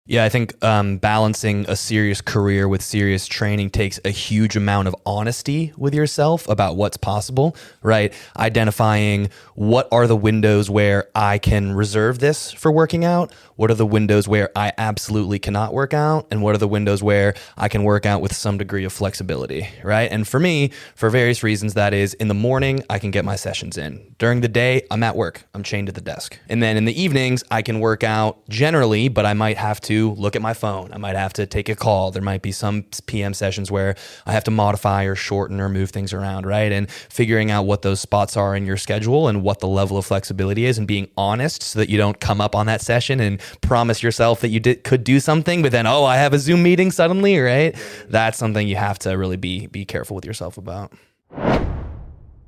Yeah, I think balancing a serious career with serious training takes a huge amount of honesty with yourself about what's possible, right? Identifying what are the windows where I can reserve this for working out, what are the windows where I absolutely cannot work out, and what are the windows where I can work out with some degree of flexibility, right? And for me, for various reasons, that is in the morning, I can get my sessions in. During the day, I'm at work, I'm chained to the desk. And then in the evenings, I can work out generally, but I might have to look at my phone. I might have to take a call. There might be some PM sessions where I have to modify or shorten or move things around, right? And figuring out what those spots are in your schedule and what the level of flexibility is and being honest so that you don't come up on that session and promise yourself that you could do something, but then, oh, I have a Zoom meeting suddenly, right? That's something you have to really be careful with yourself about.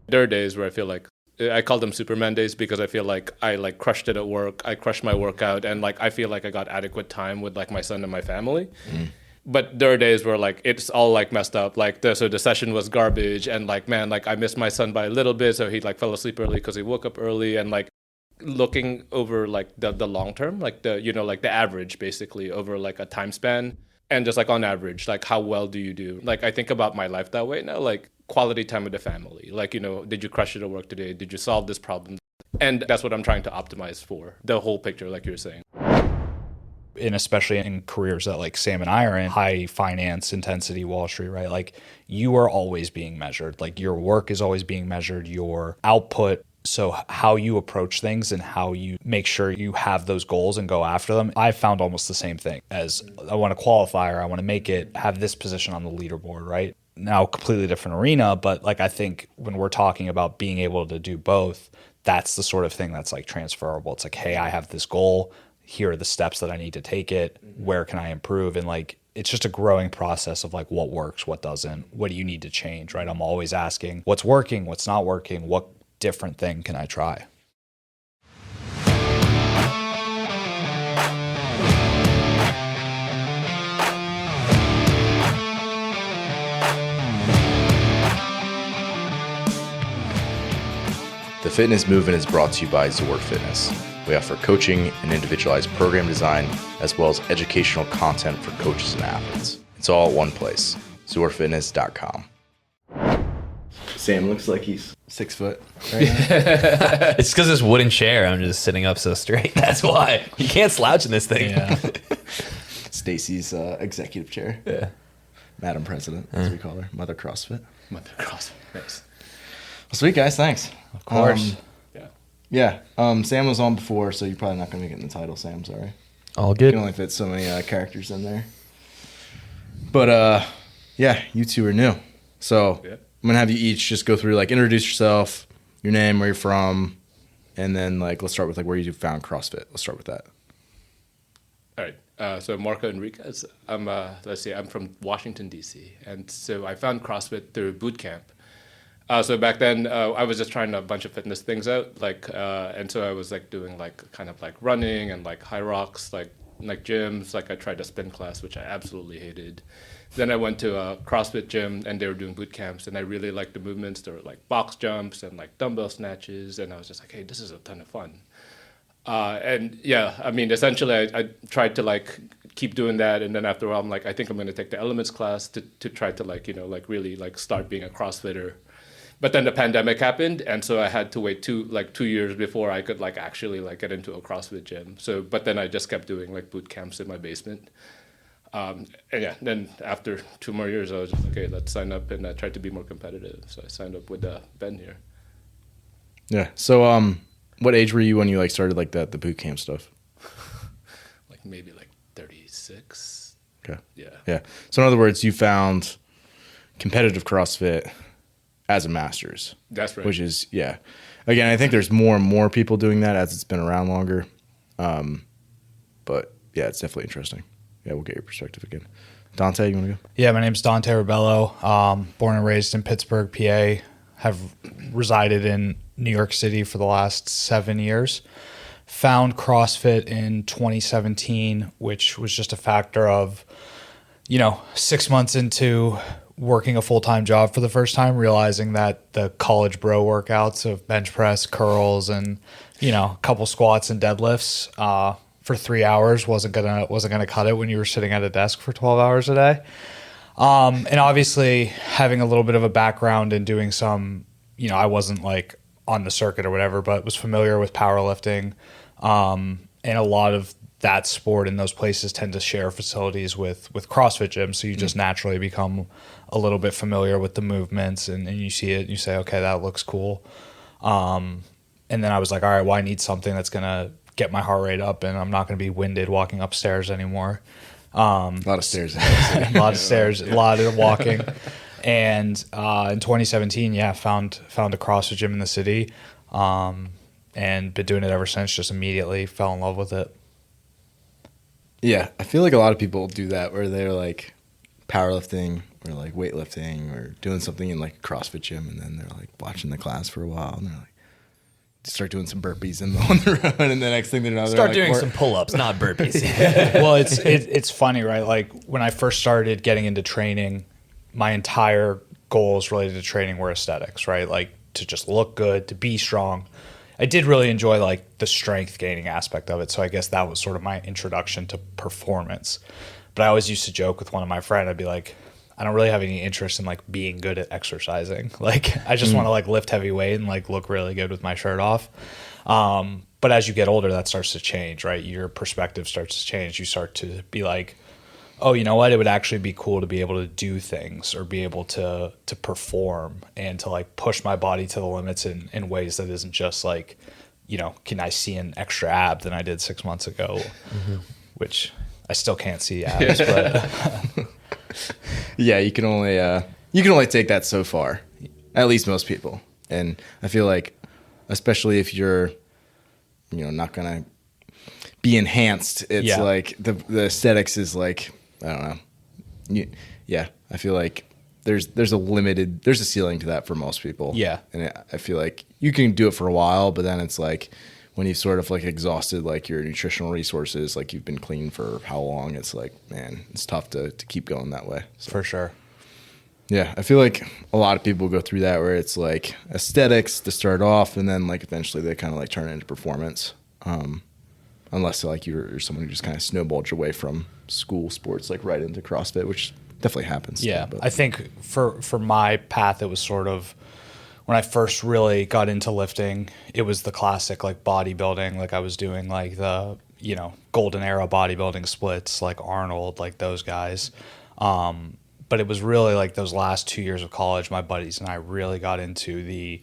There are days where I feel like I call them Superman days because I feel like I crushed it at work. I crushed my workout and I feel like I got adequate time with my son and my family. But there are days where it's all messed up. So the session was garbage and I missed my son by a little bit. So he fell asleep early because he woke up early and looking over the long term, the average basically over a time span. And just on average, how well do you do? I think about my life that way now, quality time with the family. Did you crush it at work today? Did you solve this problem? And that's what I'm trying to optimize for, the whole picture, like you're saying. And especially in careers that Sam and I are in, high finance intensity Wall Street, right? You are always being measured. Your work is always being measured, your output. So how you approach things and how you make sure you have those goals and go after them, I found almost the same thing as I want to qualify or I want to make it, have this position on the leaderboard, right? Now, completely different arena, but I think when we're talking about being able to do both, that's the sort of thing that's transferable. It's hey, I have this goal. Here are the steps that I need to take it. Where can I improve? And it's just a growing process of what works, what doesn't, what do you need to change, right? I'm always asking what's working, what's not working, what different thing can I try? The fitness movement is brought to you by Zor Fitness. We offer coaching and individualized program design, as well as educational content for coaches and athletes. It's all at one place, zorfitness.com. Sam looks like he's 6 foot right now. It's because this wooden chair, I'm just sitting up so straight. That's why. You can't slouch in this thing. Yeah. Stacy's executive chair. Yeah. Madam President, as we call her. Mother CrossFit. Mother CrossFit. Nice. Well, sweet, guys. Thanks. Of course. Yeah. Sam was on before, so you're probably not going to make it in the title, Sam. Sorry. All You good. can only fit so many characters in there. But, yeah, you two are new. So I'm going to have you each just go through, introduce yourself, your name, where you're from, and then, let's start with, where you found CrossFit. Let's start with that. All right. So Marco Enriquez. I'm from Washington, D.C. And so I found CrossFit through boot camp. So back then, I was just trying a bunch of fitness things out, and so I was doing running and high rocks, gyms. I tried a spin class, which I absolutely hated. Then I went to a CrossFit gym, and they were doing boot camps, and I really liked the movements. There were box jumps and dumbbell snatches, and I was just hey, this is a ton of fun. And yeah, I mean, essentially, I tried to keep doing that, and then after a while, I'm I think I'm going to take the elements class to try to really start being a CrossFitter. But then the pandemic happened, and so I had to wait 2 years before I could actually get into a CrossFit gym. So, but then I just kept doing boot camps in my basement. And yeah, then after 2 more years, I was just okay, let's sign up, and I tried to be more competitive. So I signed up with Ben here. Yeah. So, what age were you when you started the boot camp stuff? Maybe 36. Okay. Yeah. Yeah. So in other words, you found competitive CrossFit as a master's. That's right. Which is, yeah. Again, I think there's more and more people doing that as it's been around longer. But yeah, it's definitely interesting. Yeah, we'll get your perspective again. Dante, you want to go? Yeah, my name's Dante Rebelo. Born and raised in Pittsburgh, PA. Have resided in New York City for the last 7 years. Found CrossFit in 2017, which was just a factor of, 6 months into working a full-time job for the first time, realizing that the college bro workouts of bench press, curls, and, a couple squats and deadlifts for 3 hours wasn't gonna cut it when you were sitting at a desk for 12 hours a day. And obviously having a little bit of a background in doing some, I wasn't like on the circuit or whatever, but was familiar with powerlifting. And a lot of that sport in those places tend to share facilities with CrossFit gyms. So you just naturally become a little bit familiar with the movements and you see it and you say, okay, that looks cool. And then I was like, all right, well, I need something that's going to get my heart rate up and I'm not going to be winded walking upstairs anymore. A lot of stairs. A lot of stairs, a lot of walking. And in 2017, found a CrossFit gym in the city and been doing it ever since, just immediately fell in love with it. Yeah, I feel like a lot of people do that where they're like powerlifting or like weightlifting or doing something in like a CrossFit gym, and then they're like watching the class for a while, and they're like start doing some burpees on the run, and the next thing they know, Start they're doing like, some pull-ups, not burpees. Well, it's funny, right? Like when I first started getting into training, my entire goals related to training were aesthetics, right? Like to just look good, to be strong. I did really enjoy like the strength gaining aspect of it. So I guess that was sort of my introduction to performance. But I always used to joke with one of my friends, I'd be like, I don't really have any interest in like being good at exercising. Like I just want to like lift heavy weight and like look really good with my shirt off. But as you get older, that starts to change, right? Your perspective starts to change. You start to be like, oh, you know what? It would actually be cool to be able to do things or be able to perform and to like push my body to the limits in ways that isn't just like, can I see an extra ab than I did 6 months ago, which I still can't see abs, but yeah, you can only take that so far, at least most people. And I feel like, especially if you're, not gonna be enhanced, it's like the aesthetics is like, I don't know. Yeah, I feel like there's a ceiling to that for most people. Yeah. And I feel like you can do it for a while, but then it's like when you've sort of like exhausted like your nutritional resources, like you've been clean for how long, it's like, man, it's tough to keep going that way. So, for sure. yeah, I feel like a lot of people go through that where it's like aesthetics to start off, and then like eventually they kind of like turn it into performance. Unless like you're someone who just kind of snowballed your way from school sports like right into CrossFit, which definitely happens. Yeah, but I think for my path, it was sort of when I first really got into lifting, it was the classic like bodybuilding. Like I was doing like the golden era bodybuilding splits, like Arnold, like those guys. But it was really like those last 2 years of college, my buddies and I really got into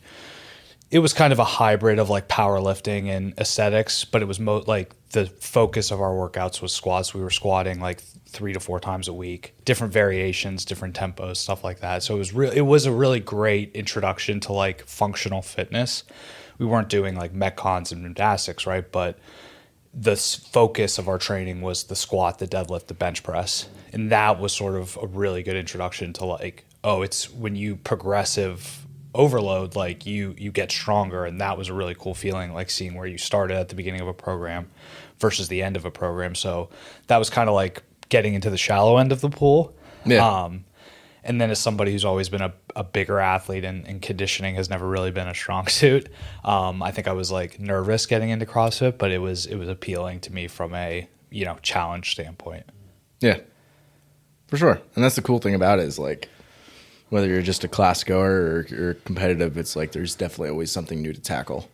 it was kind of a hybrid of like powerlifting and aesthetics, but it was like the focus of our workouts was squats. We were squatting like 3 to 4 times a week, different variations, different tempos, stuff like that. So it was a really great introduction to like functional fitness. We weren't doing like metcons and gymnastics, right? But the focus of our training was the squat, the deadlift, the bench press. And that was sort of a really good introduction to like, oh, it's when you progressive overload, like you get stronger. And that was a really cool feeling, like seeing where you started at the beginning of a program versus the end of a program. So that was kind of like getting into the shallow end of the pool. Yeah. And then as somebody who's always been a bigger athlete and conditioning has never really been a strong suit, I think I was like nervous getting into CrossFit, but it was appealing to me from a challenge standpoint. Yeah, for sure. And that's the cool thing about it is like whether you're just a class goer or you're competitive, it's like there's definitely always something new to tackle,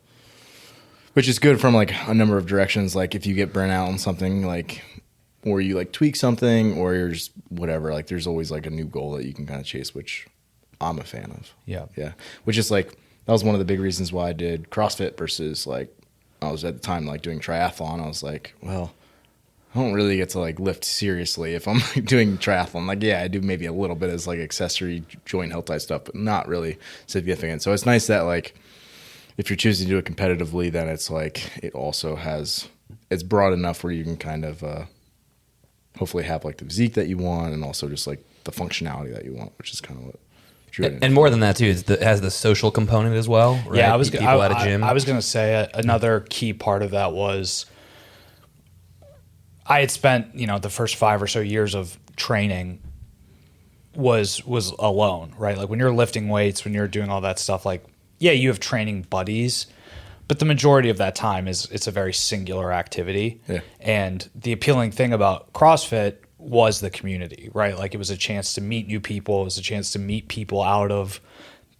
which is good from like a number of directions. Like if you get burnt out on something, like or you like tweak something or you're just whatever, like there's always like a new goal that you can kind of chase, which I'm a fan of. Yeah. Which is like that was one of the big reasons why I did CrossFit versus like I was at the time like doing triathlon. I was like, well, I don't really get to like lift seriously if I'm like, doing triathlon. Like, yeah, I do maybe a little bit as like accessory joint health type stuff, but not really significant. So it's nice that like if you're choosing to do it competitively, then it's like it also it's broad enough where you can kind of hopefully have like the physique that you want and also just like the functionality that you want, which is kind of what drew it in. And more than that too, it has the social component as well, right? Yeah, People at a gym. I was going to say another key part of that was I had spent, the first 5 or so years of training was alone, right? Like when you're lifting weights, when you're doing all that stuff, like, yeah, you have training buddies, But the majority of that time it's a very singular activity. Yeah. And the appealing thing about CrossFit was the community, right? Like it was a chance to meet new people. It was a chance to meet people out of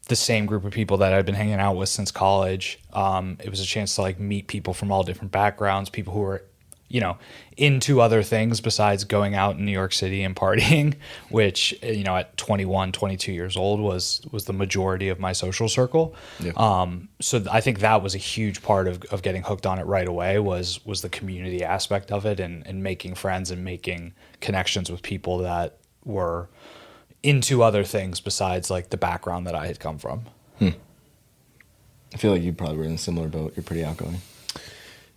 the same group of people that I'd been hanging out with since college. It was a chance to like meet people from all different backgrounds, people who were, you know, into other things besides going out in New York City and partying, which, you know, at 21, 22 years old was the majority of my social circle. Yeah. So I think that was a huge part of getting hooked on it right away was the community aspect of it and making friends and making connections with people that were into other things besides like the background that I had come from. I feel like you probably were in a similar boat. You're pretty outgoing.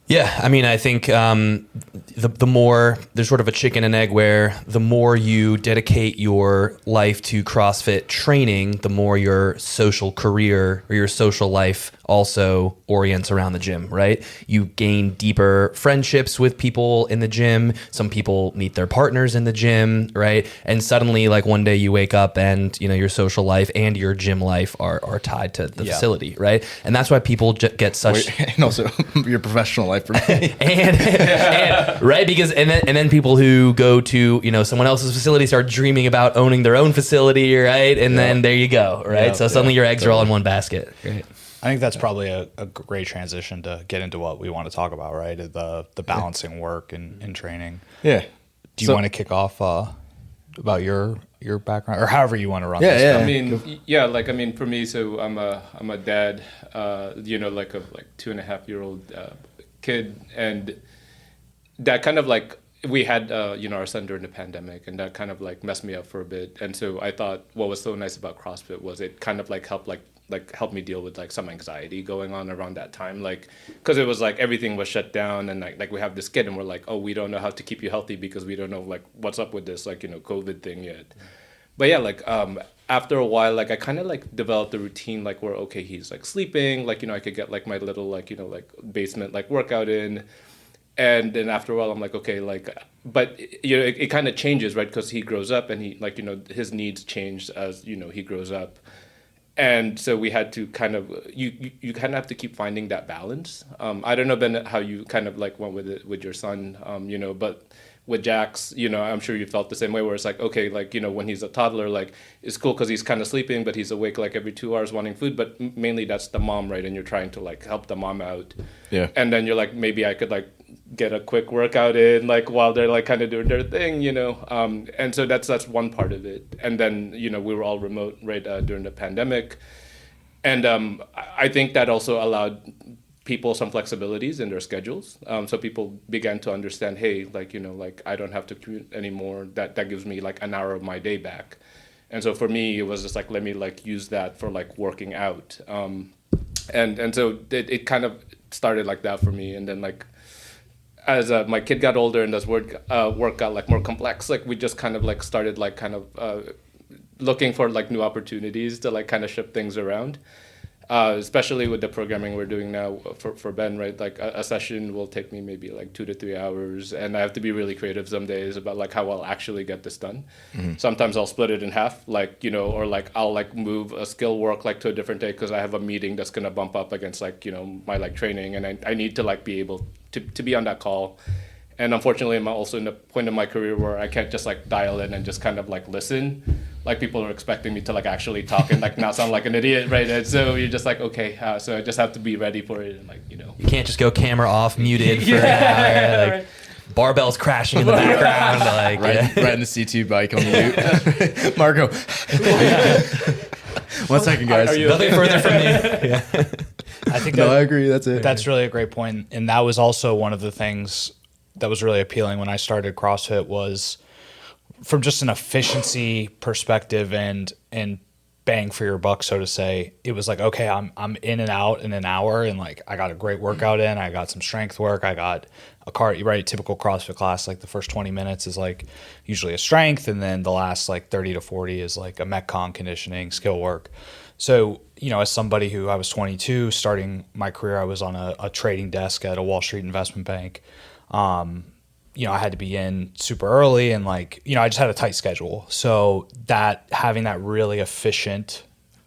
Yeah, I mean, I think the more there's sort of a chicken and egg where the more you dedicate your life to CrossFit training, the more your social career or your social life also orients around the gym, right? You gain deeper friendships with people in the gym. Some people meet their partners in the gym, right? And suddenly, like one day you wake up and, you know, your social life and your gym life are tied to the facility, right? And that's why people get such... And also your professional life for me. and right, because and then people who go to, you know, someone else's facility start dreaming about owning their own facility, right? And then there you go, right? So suddenly your eggs are all in one basket. Right. I think that's probably a great transition to get into what we want to talk about, right? The balancing work and training. Yeah. Do you want to kick off about your background or however you want to run Yeah, this? yeah. I mean, yeah, like, I mean, for me, so I'm a dad, you know, like a 2.5-year-old kid, and that kind of like, we had, you know, our son during the pandemic, and that kind of like messed me up for a bit. And so I thought what was so nice about CrossFit was it kind of like helped me deal with like some anxiety going on around that time, like because it was like everything was shut down, and like we have this kid and we're like, oh, we don't know how to keep you healthy because we don't know like what's up with this, like, you know, COVID thing yet. But yeah, like after a while, like I kind of like developed a routine like where, okay, he's like sleeping, like, you know, I could get like my little like, you know, like basement like workout in. And then after a while, I'm like, okay, like, but, you know, it kind of changes, right? Because he grows up and he, like, you know, his needs change as, you know, he grows up. And so we had to kind of, you kind of have to keep finding that balance. I don't know, Ben, how you kind of like went with it with your son, you know, but with Jax, you know, I'm sure you felt the same way where it's like, okay, like, you know, when he's a toddler, like it's cool because he's kind of sleeping, but he's awake like every 2 hours wanting food. But mainly that's the mom, right? And you're trying to like help the mom out. Yeah. And then you're like, maybe I could like get a quick workout in like while they're like kind of doing their thing, you know. And so that's one part of it. And then, you know, we were all remote right during the pandemic. And I think that also allowed people some flexibilities in their schedules. So people began to understand, hey, like, you know, like I don't have to commute anymore. That gives me like an hour of my day back. And so for me, it was just like, let me like use that for like working out. And so it kind of started like that for me. And then like, as my kid got older and as work got like more complex, like we just kind of like started like kind of looking for like new opportunities to like kind of shift things around. Especially with the programming we're doing now for Ben, right? Like a session will take me maybe like 2 to 3 hours, and I have to be really creative some days about like how I'll actually get this done. Mm-hmm. Sometimes I'll split it in half, like, you know, or like I'll like move a skill work like to a different day because I have a meeting that's gonna bump up against like, you know, my like training, and I need to like be able to be on that call. And unfortunately, I'm also in a point in my career where I can't just like dial in and just kind of like listen. Like people are expecting me to like actually talk and like not sound like an idiot, right? And so you're just like, okay, so I just have to be ready for it, and like, you know. You can't just go camera off, muted for an hour, like barbells crashing in the background, like right in the C2 bike on the mute. Marco. 1 second, guys. Are you Nothing further from me. Yeah. I think I agree. That's it. That's really a great point. And that was also one of the things that was really appealing when I started CrossFit was from just an efficiency perspective and bang for your buck, so to say. It was like, okay, I'm in and out in an hour, and like I got a great workout in, I got some strength work, I got a right, typical CrossFit class, like the first 20 minutes is like usually a strength, and then the last like 30 to 40 is like a Metcon conditioning skill work. So, you know, as somebody who I was 22, starting my career, I was on a trading desk at a Wall Street investment bank. You know, I had to be in super early, and like, you know, I just had a tight schedule. So that having that really efficient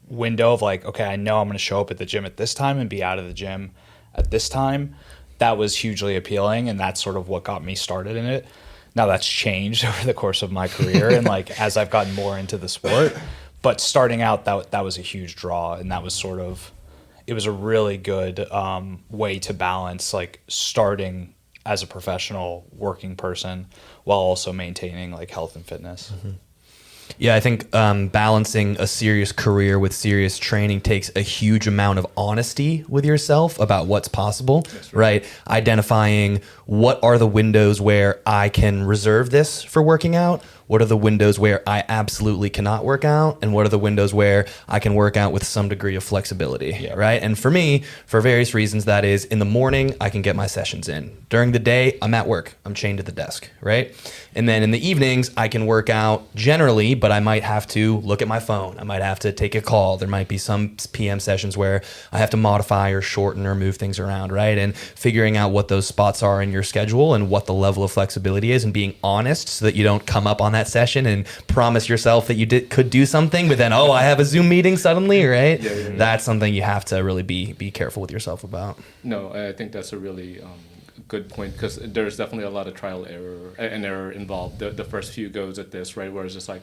window of like, okay, I know I'm going to show up at the gym at this time and be out of the gym at this time, that was hugely appealing, and that's sort of what got me started in it. Now that's changed over the course of my career and like as I've gotten more into the sport, but starting out that was a huge draw, and that was sort of, it was a really good way to balance like starting as a professional working person while also maintaining like health and fitness. Yeah, I think balancing a serious career with serious training takes a huge amount of honesty with yourself about what's possible, right? Identifying what are the windows where I can reserve this for working out, what are the windows where I absolutely cannot work out, and what are the windows where I can work out with some degree of flexibility, right? And for me, for various reasons, that is in the morning, I can get my sessions in. During the day, I'm at work. I'm chained to the desk, right? And then in the evenings, I can work out generally, but I might have to look at my phone. I might have to take a call. There might be some PM sessions where I have to modify or shorten or move things around, right? And figuring out what those spots are in your schedule and what the level of flexibility is, and being honest so that you don't come up on that session and promise yourself that you could do something, but then, I have a Zoom meeting suddenly, right? That's something you have to really be careful with yourself about. No, I think that's a really good point, because there's definitely a lot of trial and error involved. The first few goes at this, right, where it's just like,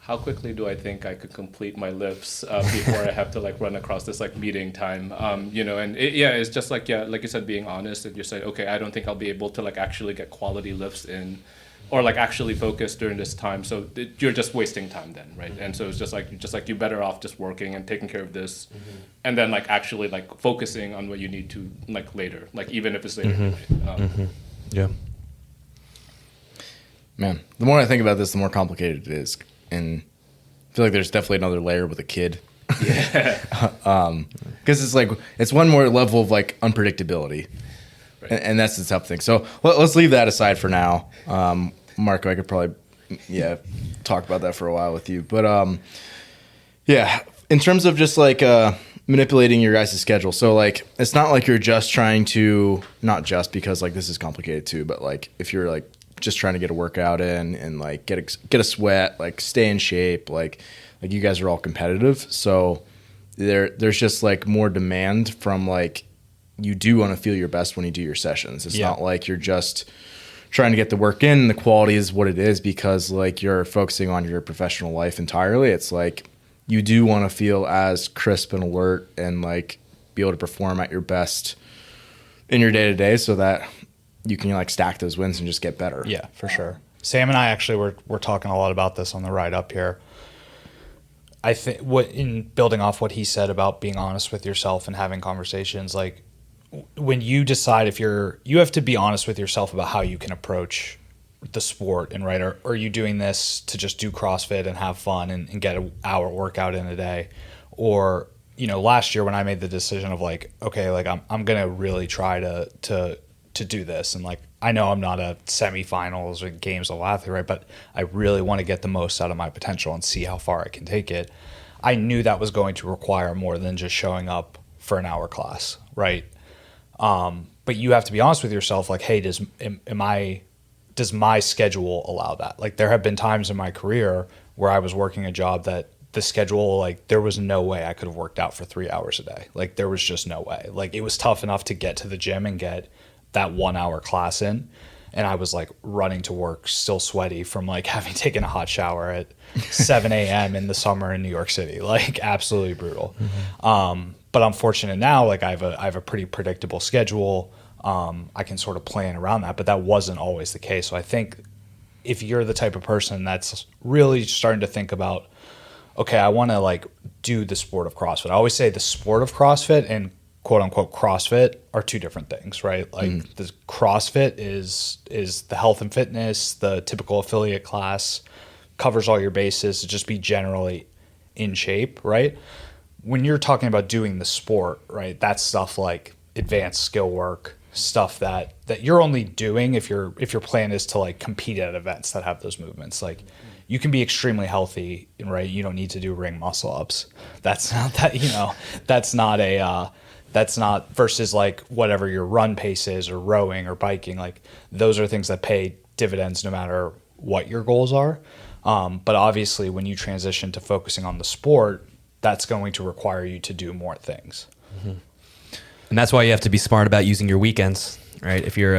how quickly do I think I could complete my lifts before I have to like run across this like meeting time, and it's just like, like you said, being honest, and you say, okay, I don't think I'll be able to like actually get quality lifts in, or like actually focus during this time, so you're just wasting time then, right? And so it's just like you're better off just working and taking care of this, and then like actually like focusing on what you need to like later, like even if it's later. Right? Yeah. Man, the more I think about this, the more complicated it is. And I feel like there's definitely another layer with a kid. Because it's like, it's one more level of like unpredictability. Right. And that's the tough thing. So let's leave that aside for now. Marco, I could probably, talk about that for a while with you. But in terms of just like manipulating your guys' schedule. So like, it's not like you're just trying to, not just because like this is complicated too, but like if you're like just trying to get a workout in and like get a sweat, like stay in shape, like you guys are all competitive. So there's just like more demand from like, you do want to feel your best when you do your sessions. It's not like you're just trying to get the work in. The quality is what it is because like you're focusing on your professional life entirely. It's like you do want to feel as crisp and alert and like be able to perform at your best in your day to day so that you can like stack those wins and just get better. Yeah, for sure. Sam and I actually were talking a lot about this on the ride up here. I think in building off what he said about being honest with yourself and having conversations, like when you decide you have to be honest with yourself about how you can approach the sport, and right, are you doing this to just do CrossFit and have fun and get an hour workout in a day? Or, last year when I made the decision of like, okay, like I'm going to really try to do this. And like, I know I'm not a semifinals or games level athlete, right? But I really want to get the most out of my potential and see how far I can take it. I knew that was going to require more than just showing up for an hour class, right? But you have to be honest with yourself, like, hey, does my schedule allow that? Like there have been times in my career where I was working a job that the schedule, like there was no way I could have worked out for 3 hours a day. Like there was just no way. Like it was tough enough to get to the gym and get that 1 hour class in. And I was like running to work still sweaty from like having taken a hot shower at 7 a.m. in the summer in New York City, like absolutely brutal. But I'm fortunate now, like I have a pretty predictable schedule. I can sort of plan around that, but that wasn't always the case. So I think if you're the type of person that's really starting to think about, okay, I want to like do the sport of CrossFit. I always say the sport of CrossFit and quote unquote CrossFit are two different things, right? Like the CrossFit is the health and fitness, the typical affiliate class, covers all your bases to just be generally in shape, right? When you're talking about doing the sport, right, that's stuff like advanced skill work, stuff that you're only doing if your plan is to like compete at events that have those movements. Like you can be extremely healthy, right? You don't need to do ring muscle ups. That's not that, that's not versus like whatever your run pace is or rowing or biking. Like those are things that pay dividends no matter what your goals are. But obviously when you transition to focusing on the sport, that's going to require you to do more things. And that's why you have to be smart about using your weekends, right? If you're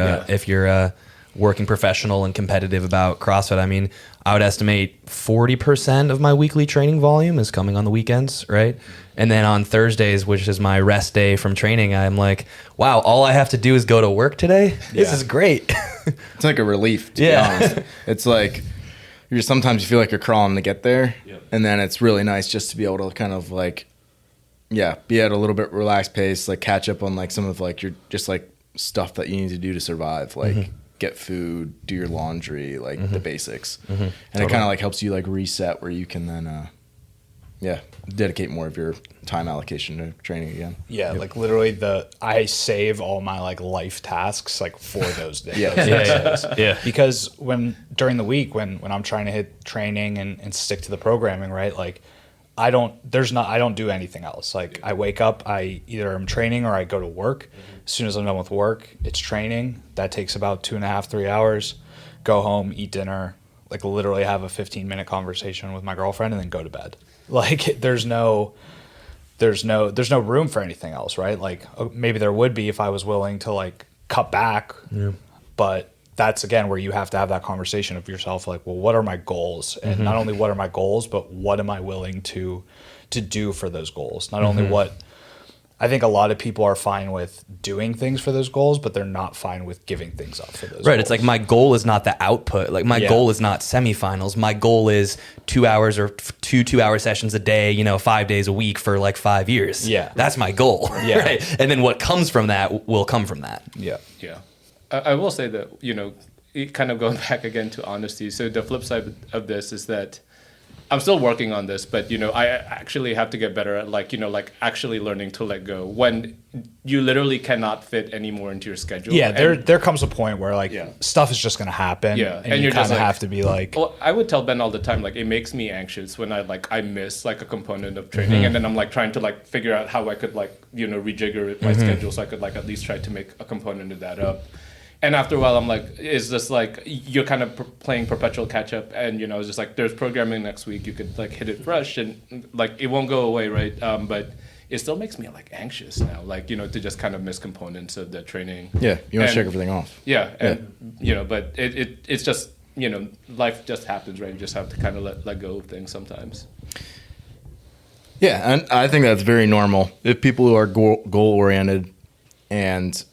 a working professional and competitive about CrossFit, I mean, I would estimate 40% of my weekly training volume is coming on the weekends, right? And then on Thursdays, which is my rest day from training, I'm like, wow, all I have to do is go to work today? This is great. It's like a relief, to be honest. It's like sometimes you feel like you're crawling to get there, and then it's really nice just to be able to kind of like, be at a little bit relaxed pace, like catch up on like some of like your just like stuff that you need to do to survive, like get food, do your laundry, like the basics. And it kind of like helps you like reset where you can then dedicate more of your time allocation to training again. Like literally I save all my like life tasks like for those days. Because during the week when I'm trying to hit training and stick to the programming, right, like I don't do anything else. Like I wake up, I either am training or I go to work. As soon as I'm done with work, it's training. That takes about 2.5, 3 hours. Go home, eat dinner, like literally have a 15-minute conversation with my girlfriend and then go to bed. Like there's no room for anything else, right? Like maybe there would be if I was willing to like cut back, but that's again where you have to have that conversation of yourself, like, well, what are my goals? And not only what are my goals, but what am I willing to do for those goals? Not only what I think a lot of people are fine with doing things for those goals, but they're not fine with giving things up for those goals. It's like my goal is not the output. Like my goal is not semifinals. My goal is 2 hours or 2 sessions a day, 5 days a week for like 5 years. That's my goal. Right? And then what comes from that will come from that. I will say that, it kind of going back again to honesty. So the flip side of this is that I'm still working on this, but, I actually have to get better at like actually learning to let go when you literally cannot fit any more into your schedule. There comes a point where like stuff is just going to happen. And you kind of have to be like, well, I would tell Ben all the time, like it makes me anxious when I miss like a component of training. And then I'm like trying to like figure out how I could like, rejigger my schedule so I could like at least try to make a component of that up. And after a while, I'm like, is this like, you're kind of playing perpetual catch up and, it's just like, there's programming next week. You could like hit it fresh and like, it won't go away. Right. But it still makes me like anxious now, like, to just kind of miss components of the training. Yeah. You want to check everything off. But it's just, life just happens, right? You just have to kind of let go of things sometimes. Yeah. And I think that's very normal. If people who are goal oriented and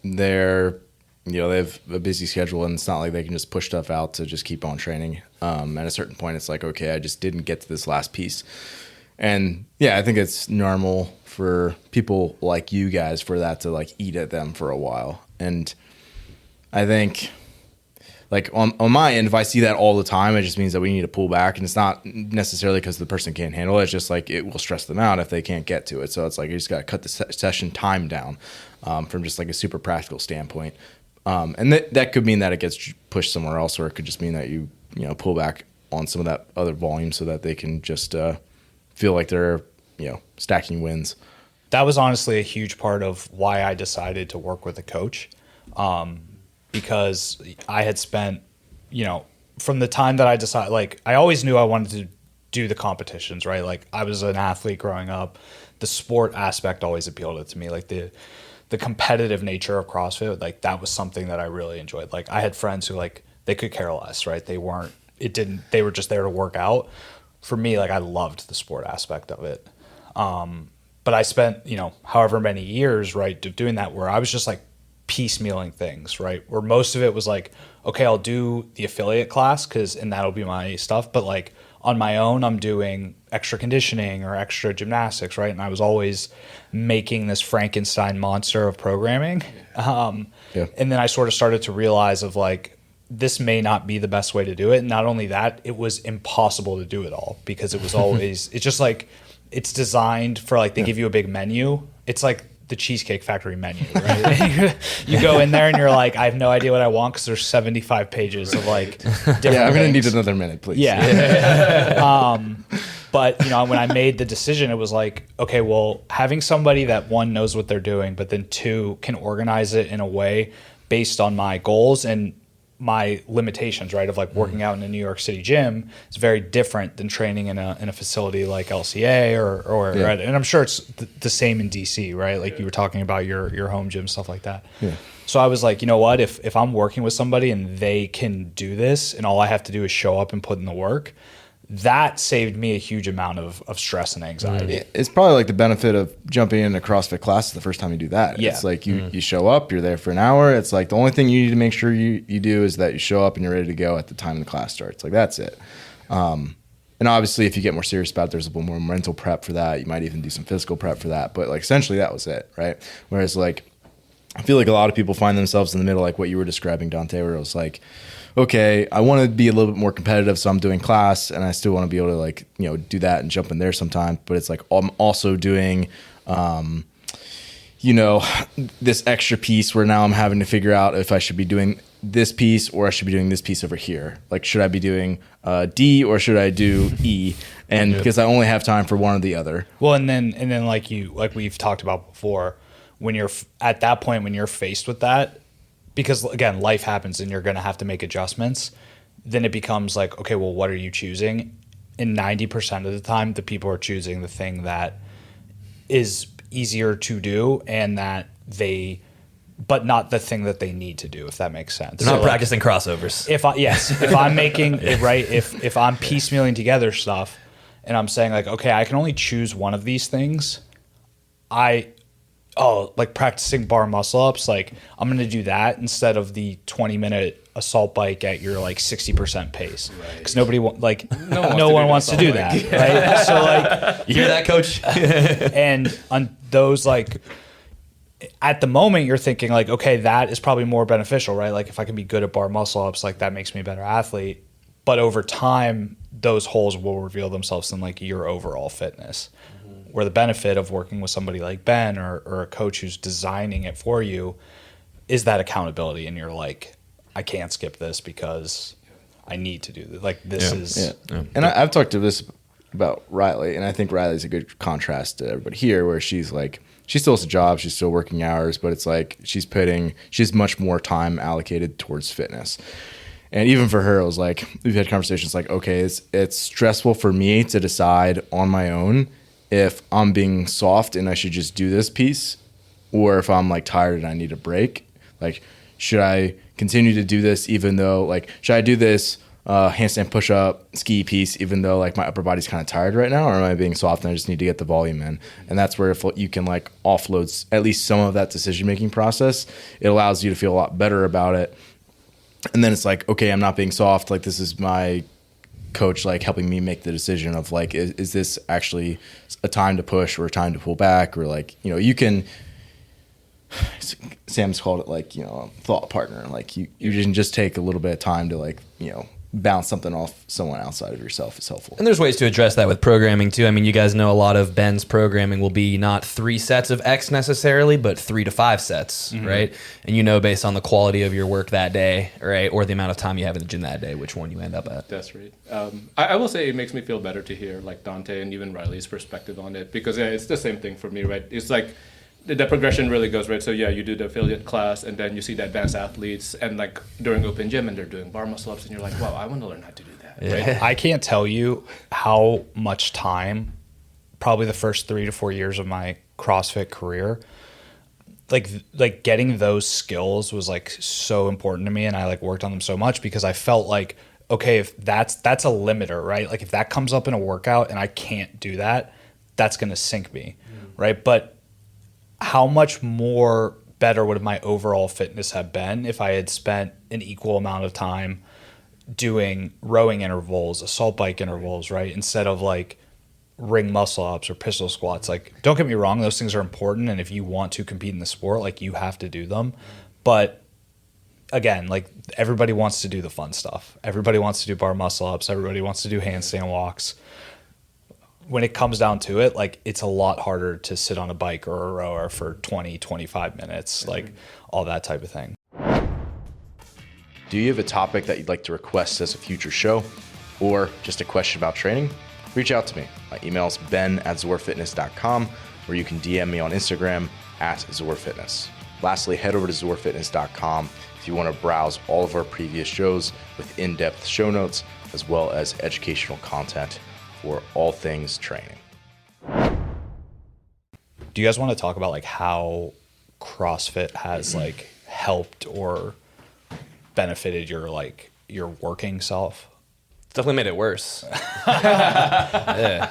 they're, they have a busy schedule and it's not like they can just push stuff out to just keep on training. At a certain point, it's like, okay, I just didn't get to this last piece. And I think it's normal for people like you guys for that to like eat at them for a while. And I think like on my end, if I see that all the time, it just means that we need to pull back. And it's not necessarily because the person can't handle it. It's just like it will stress them out if they can't get to it. So it's like you just got to cut the session time down from just like a super practical standpoint. And that could mean that it gets pushed somewhere else, or it could just mean that you pull back on some of that other volume so that they can just feel like they're stacking wins. That was honestly a huge part of why I decided to work with a coach, because I had spent from the time that I decided, like I always knew I wanted to do the competitions, right? Like I was an athlete growing up. The sport aspect always appealed to me, like the competitive nature of CrossFit, like that was something that I really enjoyed. Like I had friends who like, they could care less, right? They were just there to work out. For me, like I loved the sport aspect of it. But I spent, however many years, right, doing that where I was just like piecemealing things, right? Where most of it was like, okay, I'll do the affiliate class and that'll be my stuff. But like on my own, I'm doing extra conditioning or extra gymnastics, right? And I was always making this Frankenstein monster of programming. And then I sort of started to realize of like, this may not be the best way to do it. And not only that, it was impossible to do it all because it was always, it's just like, it's designed for like, they give you a big menu. It's like the Cheesecake Factory menu, right? You go in there and you're like, I have no idea what I want because there's 75 pages of like different I'm going to things. need another minute, please. But, when I made the decision, it was like, okay, well, having somebody that one knows what they're doing, but then two can organize it in a way based on my goals and my limitations, right? Of like working out in a New York City gym is very different than training in a facility like LCA or right? And I'm sure it's the same in DC, right? Like you were talking about your home gym, stuff like that. Yeah. So I was like, you know what? If I'm working with somebody and they can do this and all I have to do is show up and put in the work, that saved me a huge amount of stress and anxiety. It's probably like the benefit of jumping into CrossFit classes the first time you do that. Yeah. It's like you show up, you're there for an hour. It's like the only thing you need to make sure you do is that you show up and you're ready to go at the time the class starts. Like that's it. And obviously if you get more serious about it, there's a little more mental prep for that. You might even do some physical prep for that. But like essentially that was it, right? Whereas like I feel like a lot of people find themselves in the middle, like what you were describing, Dante, where it was like, okay, I want to be a little bit more competitive, so I'm doing class, and I still want to be able to like, you know, do that and jump in there sometime. But it's like I'm also doing, you know, this extra piece where now I'm having to figure out if I should be doing this piece or I should be doing this piece over here. Like, should I be doing D or should I do E? And because I only have time for one or the other. Well, and then like we've talked about before, when you're at that point when you're faced with that, because again, life happens and you're going to have to make adjustments, then it becomes like, okay, well, what are you choosing? And 90% of the time, the people are choosing the thing that is easier to do and but not the thing that they need to do, if that makes sense. They're not practicing crossovers. If I'm making it right, if I'm piecemealing together stuff and I'm saying like, okay, I can only choose one of these things, like practicing bar muscle ups, like I'm going to do that instead of the 20-minute assault bike at your like 60% pace. Because no one wants to do that. Right? So like, you hear that, coach? And on those, like at the moment you're thinking like, okay, that is probably more beneficial, right? Like if I can be good at bar muscle ups, like that makes me a better athlete. But over time, those holes will reveal themselves in like your overall fitness. Where the benefit of working with somebody like Ben or a coach who's designing it for you is that accountability. And you're like, I can't skip this because I need to do this. Like this is. Yeah. And I've talked to this about Riley, and I think Riley's a good contrast to everybody here, where she's like, she still has a job, she's still working hours, but it's like she has much more time allocated towards fitness. And even for her, it was like, we've had conversations like, okay, it's stressful for me to decide on my own if I'm being soft and I should just do this piece, or if I'm like tired and I need a break. Like, should I continue to do this even though, like, should I do this handstand push-up ski piece even though like my upper body's kind of tired right now, or am I being soft and I just need to get the volume in? And that's where if you can like offload at least some of that decision-making process, it allows you to feel a lot better about it. And then it's like, okay, I'm not being soft. Like, this is my coach like helping me make the decision of like, is this actually a time to push or a time to pull back? Or like, you know, you can, Sam's called it like, you know, thought partner. Like you can just take a little bit of time to like, you know, bounce something off someone outside of yourself is helpful. And there's ways to address that with programming too. I mean, you guys know a lot of Ben's programming will be not 3 sets of X necessarily, but 3 to 5 sets, right? And you know, based on the quality of your work that day, right, or the amount of time you have in the gym that day, which one you end up at. That's right. I will say it makes me feel better to hear like Dante and even Riley's perspective on it, because it's the same thing for me, right? It's like the progression really goes, right? So yeah, you do the affiliate class and then you see the advanced athletes and like during open gym and they're doing bar muscle ups and you're like, wow, I want to learn how to do that. Right? I can't tell you how much time, probably the first 3 to 4 years of my CrossFit career, like getting those skills was like so important to me, and I like worked on them so much because I felt like, okay, if that's a limiter, right? Like if that comes up in a workout and I can't do that, that's going to sink me, right? But how much more better would my overall fitness have been if I had spent an equal amount of time doing rowing intervals, assault bike intervals, right? Instead of like ring muscle ups or pistol squats. Like, don't get me wrong, those things are important. And if you want to compete in the sport, like you have to do them. But again, like everybody wants to do the fun stuff. Everybody wants to do bar muscle ups. Everybody wants to do handstand walks. When it comes down to it, like it's a lot harder to sit on a bike or a rower for 20, 25 minutes, like all that type of thing. Do you have a topic that you'd like to request as a future show, or just a question about training? Reach out to me. My email is ben@zorfitness.com, or you can DM me on Instagram @zorfitness. Lastly, head over to zorfitness.com if if you want to browse all of our previous shows with in-depth show notes, as well as educational content for all things training. Do you guys want to talk about like how CrossFit has like helped or benefited your working self? Definitely made it worse. Yeah.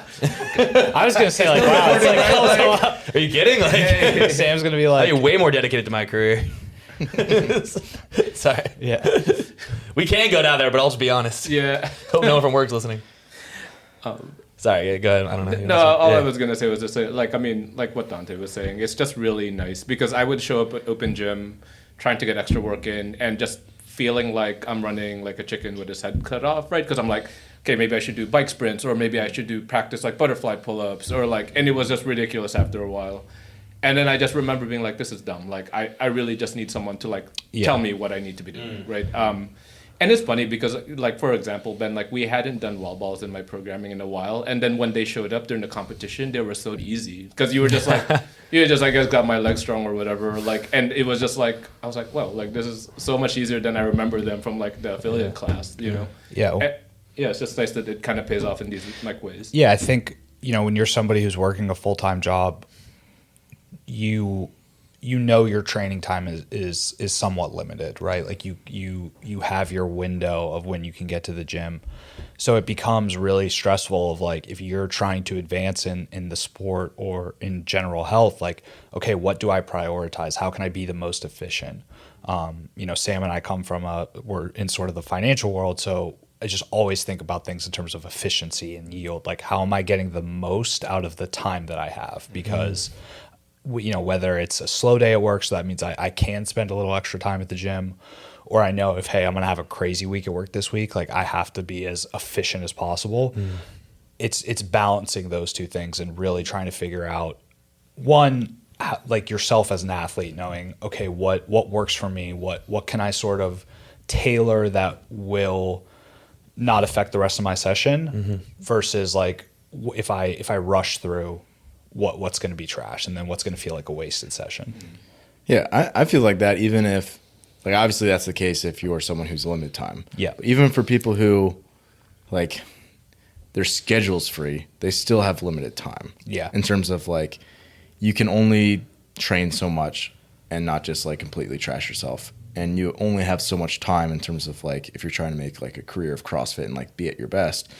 I was gonna say like, wow, it's like, Are you kidding? Like, Sam's gonna be like, you're way more dedicated to my career. Sorry. yeah. We can go down there, but I'll just be honest. Yeah. Hope no one from work's listening. Sorry, yeah, go ahead. I don't know. No, all I was gonna say was just like what Dante was saying. It's just really nice because I would show up at open gym, trying to get extra work in, and just feeling like I'm running like a chicken with his head cut off, right? Because I'm like, okay, maybe I should do bike sprints, or maybe I should do practice like butterfly pull-ups, or like, and it was just ridiculous after a while. And then I just remember being like, this is dumb. Like, I really just need someone to like tell me what I need to be doing, right? And it's funny because, like, for example, Ben, like, we hadn't done wall balls in my programming in a while. And then when they showed up during the competition, they were so easy. Because you were just like, I guess, got my legs strong or whatever. Like, and it was just like, I was like, wow, like, this is so much easier than I remember them from, like, the affiliate class, you know? Yeah. Yeah, it's just nice that it kind of pays off in these, like, ways. Yeah, I think, when you're somebody who's working a full-time job, you know your training time is somewhat limited, right? Like you have your window of when you can get to the gym. So it becomes really stressful of like, if you're trying to advance in the sport or in general health, like, okay, what do I prioritize? How can I be the most efficient? Sam and I come from we're in sort of the financial world. So I just always think about things in terms of efficiency and yield. Like, how am I getting the most out of the time that I have? Because whether it's a slow day at work, so that means I can spend a little extra time at the gym, or I know if, hey, I'm going to have a crazy week at work this week, like I have to be as efficient as possible. It's balancing those two things and really trying to figure out, one, like yourself as an athlete, knowing, okay, what works for me? What can I sort of tailor that will not affect the rest of my session versus like if I rush through, what's going to be trash, and then what's going to feel like a wasted session. Yeah, I feel like that even if, like, obviously that's the case if you're someone who's limited time. Yeah. But even for people who, like, their schedule's free, they still have limited time. Yeah. In terms of, like, you can only train so much and not just, like, completely trash yourself. And you only have so much time in terms of, like, if you're trying to make, like, a career of CrossFit and, like, be at your best.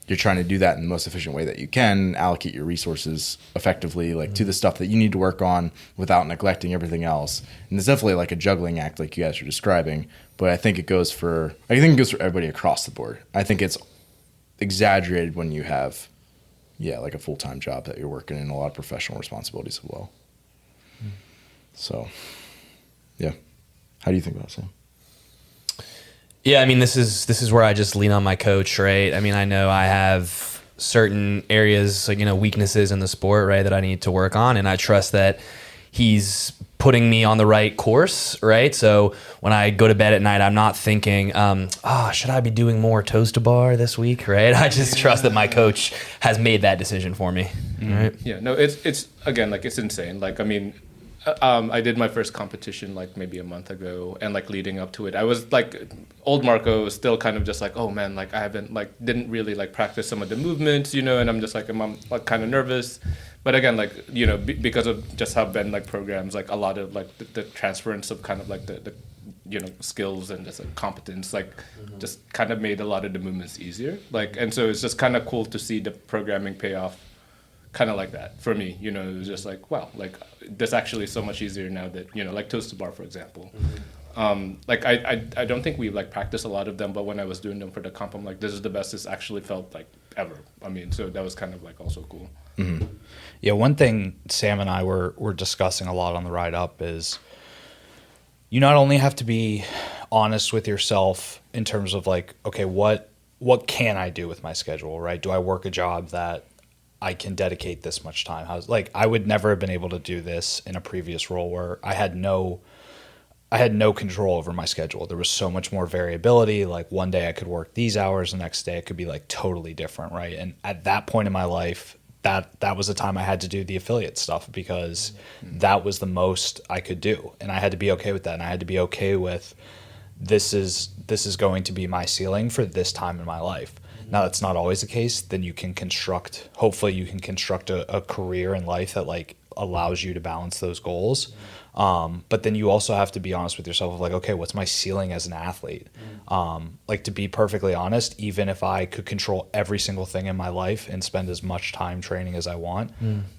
You're trying to do that in the most efficient way that you can, allocate your resources effectively, like to the stuff that you need to work on without neglecting everything else. And it's definitely like a juggling act, like you guys are describing. But I think it goes for everybody across the board. I think it's exaggerated when you have, like a full-time job that you're working in, a lot of professional responsibilities as well. So, yeah. How do you think about it, Sam? Yeah, I mean, this is where I just lean on my coach, right? I mean, I know I have certain areas, like, weaknesses in the sport, right, that I need to work on, and I trust that he's putting me on the right course, right? So when I go to bed at night, I'm not thinking, should I be doing more toes to bar this week, right? I just trust that my coach has made that decision for me, right? Yeah, no, it's again, like, it's insane. Like, I mean, I did my first competition like maybe a month ago, and like leading up to it, I was like, old Marco was still kind of just like, oh man, like I haven't didn't really like practice some of the movements, and I'm just like, I'm like kind of nervous. But again, like, because of just how Ben like programs, like a lot of like the transference of kind of like the skills and just like competence, like just kind of made a lot of the movements easier. Like, and so it's just kind of cool to see the programming pay off kind of like that for me. It was just like, wow, like this actually is so much easier now that, like toes to bar, for example. Like I don't think we like practice a lot of them, but when I was doing them for the comp, I'm like, this is the best it's actually felt like ever. I mean, so that was kind of like also cool. Mm-hmm. Yeah, one thing Sam and I were discussing a lot on the ride up is you not only have to be honest with yourself in terms of like, okay, what can I do with my schedule, right? Do I work a job that I can dedicate this much time? I would never have been able to do this in a previous role where I had no control over my schedule. There was so much more variability. Like one day I could work these hours, the next day it could be like totally different, right? And at that point in my life, that was the time I had to do the affiliate stuff, because that was the most I could do. And I had to be okay with that. And I had to be okay with this is going to be my ceiling for this time in my life. Now, that's not always the case. Then hopefully you can construct a career in life that like allows you to balance those goals. But then you also have to be honest with yourself of like, okay, what's my ceiling as an athlete? Like, to be perfectly honest, even if I could control every single thing in my life and spend as much time training as I want,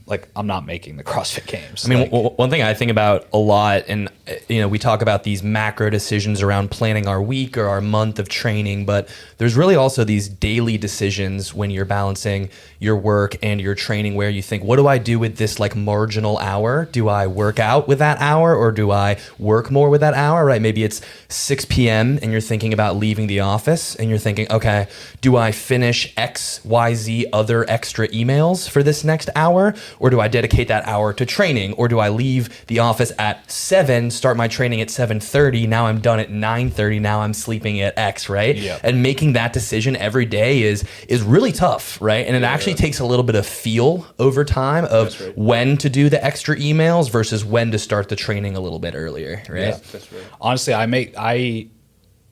like, I'm not making the CrossFit Games. I mean, like, one thing I think about a lot, and we talk about these macro decisions around planning our week or our month of training, but there's really also these daily decisions when you're balancing your work and your training, where you think, what do I do with this like marginal hour? Do I work out with that hour, or do I work more with that hour, right? Maybe it's 6 p.m. and you're thinking about leaving the office, and you're thinking, okay, do I finish X, Y, Z other extra emails for this next hour? Or do I dedicate that hour to training? Or do I leave the office at 7, start my training at 7:30, now I'm done at 9:30, now I'm sleeping at X, right? Yeah. And making that decision every day is really tough, right? And it actually takes a little bit of feel over time of when to do the extra emails versus when to start the training a little bit earlier, right? Yeah. That's right. Honestly, I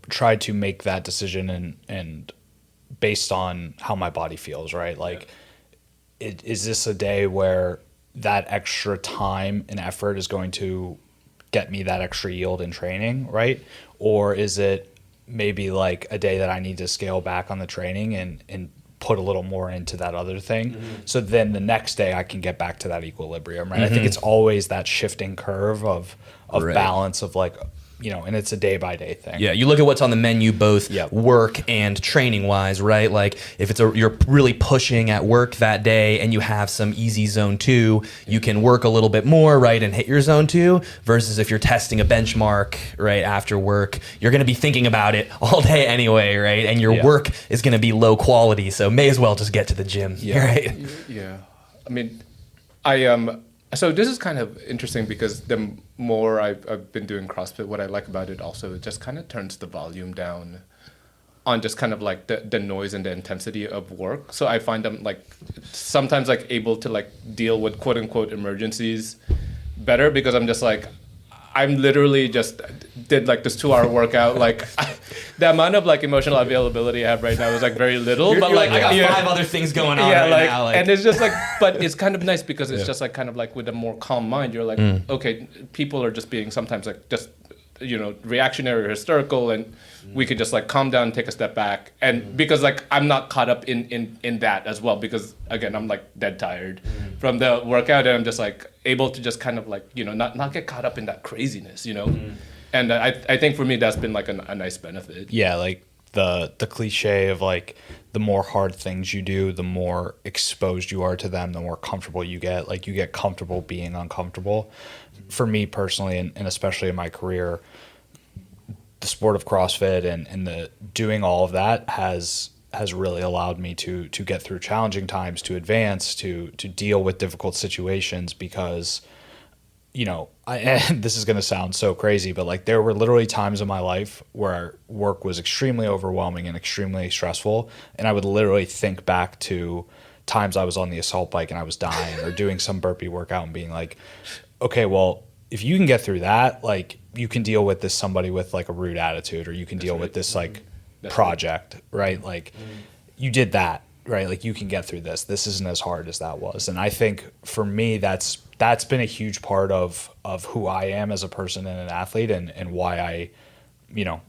tried to make that decision and based on how my body feels, right? Like, is this a day where that extra time and effort is going to get me that extra yield in training, right? Or is it maybe like a day that I need to scale back on the training and put a little more into that other thing? So then the next day I can get back to that equilibrium, right? I think it's always that shifting curve of Right. balance of like, and it's a day by day thing. Yeah, you look at what's on the menu, both Yep. work and training wise, right? Like if you're really pushing at work that day and you have some easy zone 2, you can work a little bit more, right, and hit your zone 2. Versus if you're testing a benchmark, right, after work, you're going to be thinking about it all day anyway, right? And your work is going to be low quality, so may as well just get to the gym, right? Yeah. I mean, so this is kind of interesting because the more I've been doing CrossFit, what I like about it also, it just kind of turns the volume down on just kind of like the noise and the intensity of work. So I find I'm like sometimes like able to like deal with quote unquote emergencies better, because I'm just like, I'm literally just did like this 2-hour workout. Like the amount of like emotional availability I have right now is like very little. But You're like I got 5 other things going on right now. Like, and it's just like, but it's kind of nice because it's just like kind of like with a more calm mind, you're like, okay, people are just being sometimes like just, reactionary or hysterical, and we could just like calm down, take a step back. And because like I'm not caught up in that as well, because again, I'm like dead tired from the workout, and I'm just like able to just kind of like, not get caught up in that craziness, And I think for me, that's been like a nice benefit. Yeah, like the cliche of like the more hard things you do, the more exposed you are to them, the more comfortable you get. Like you get comfortable being uncomfortable. For me personally, and especially in my career, the sport of CrossFit and the doing all of that has really allowed me to get through challenging times, to advance, to deal with difficult situations, because and this is going to sound so crazy, but like there were literally times in my life where work was extremely overwhelming and extremely stressful, and I would literally think back to times I was on the assault bike and I was dying, or doing some burpee workout and being like, okay, well, if you can get through that, like you can deal with this somebody with like a rude attitude, or you can deal with this like project, right? Like you did that, right? Like you can get through this. This isn't as hard as that was. And I think for me, that's been a huge part of who I am as a person and an athlete, and why I,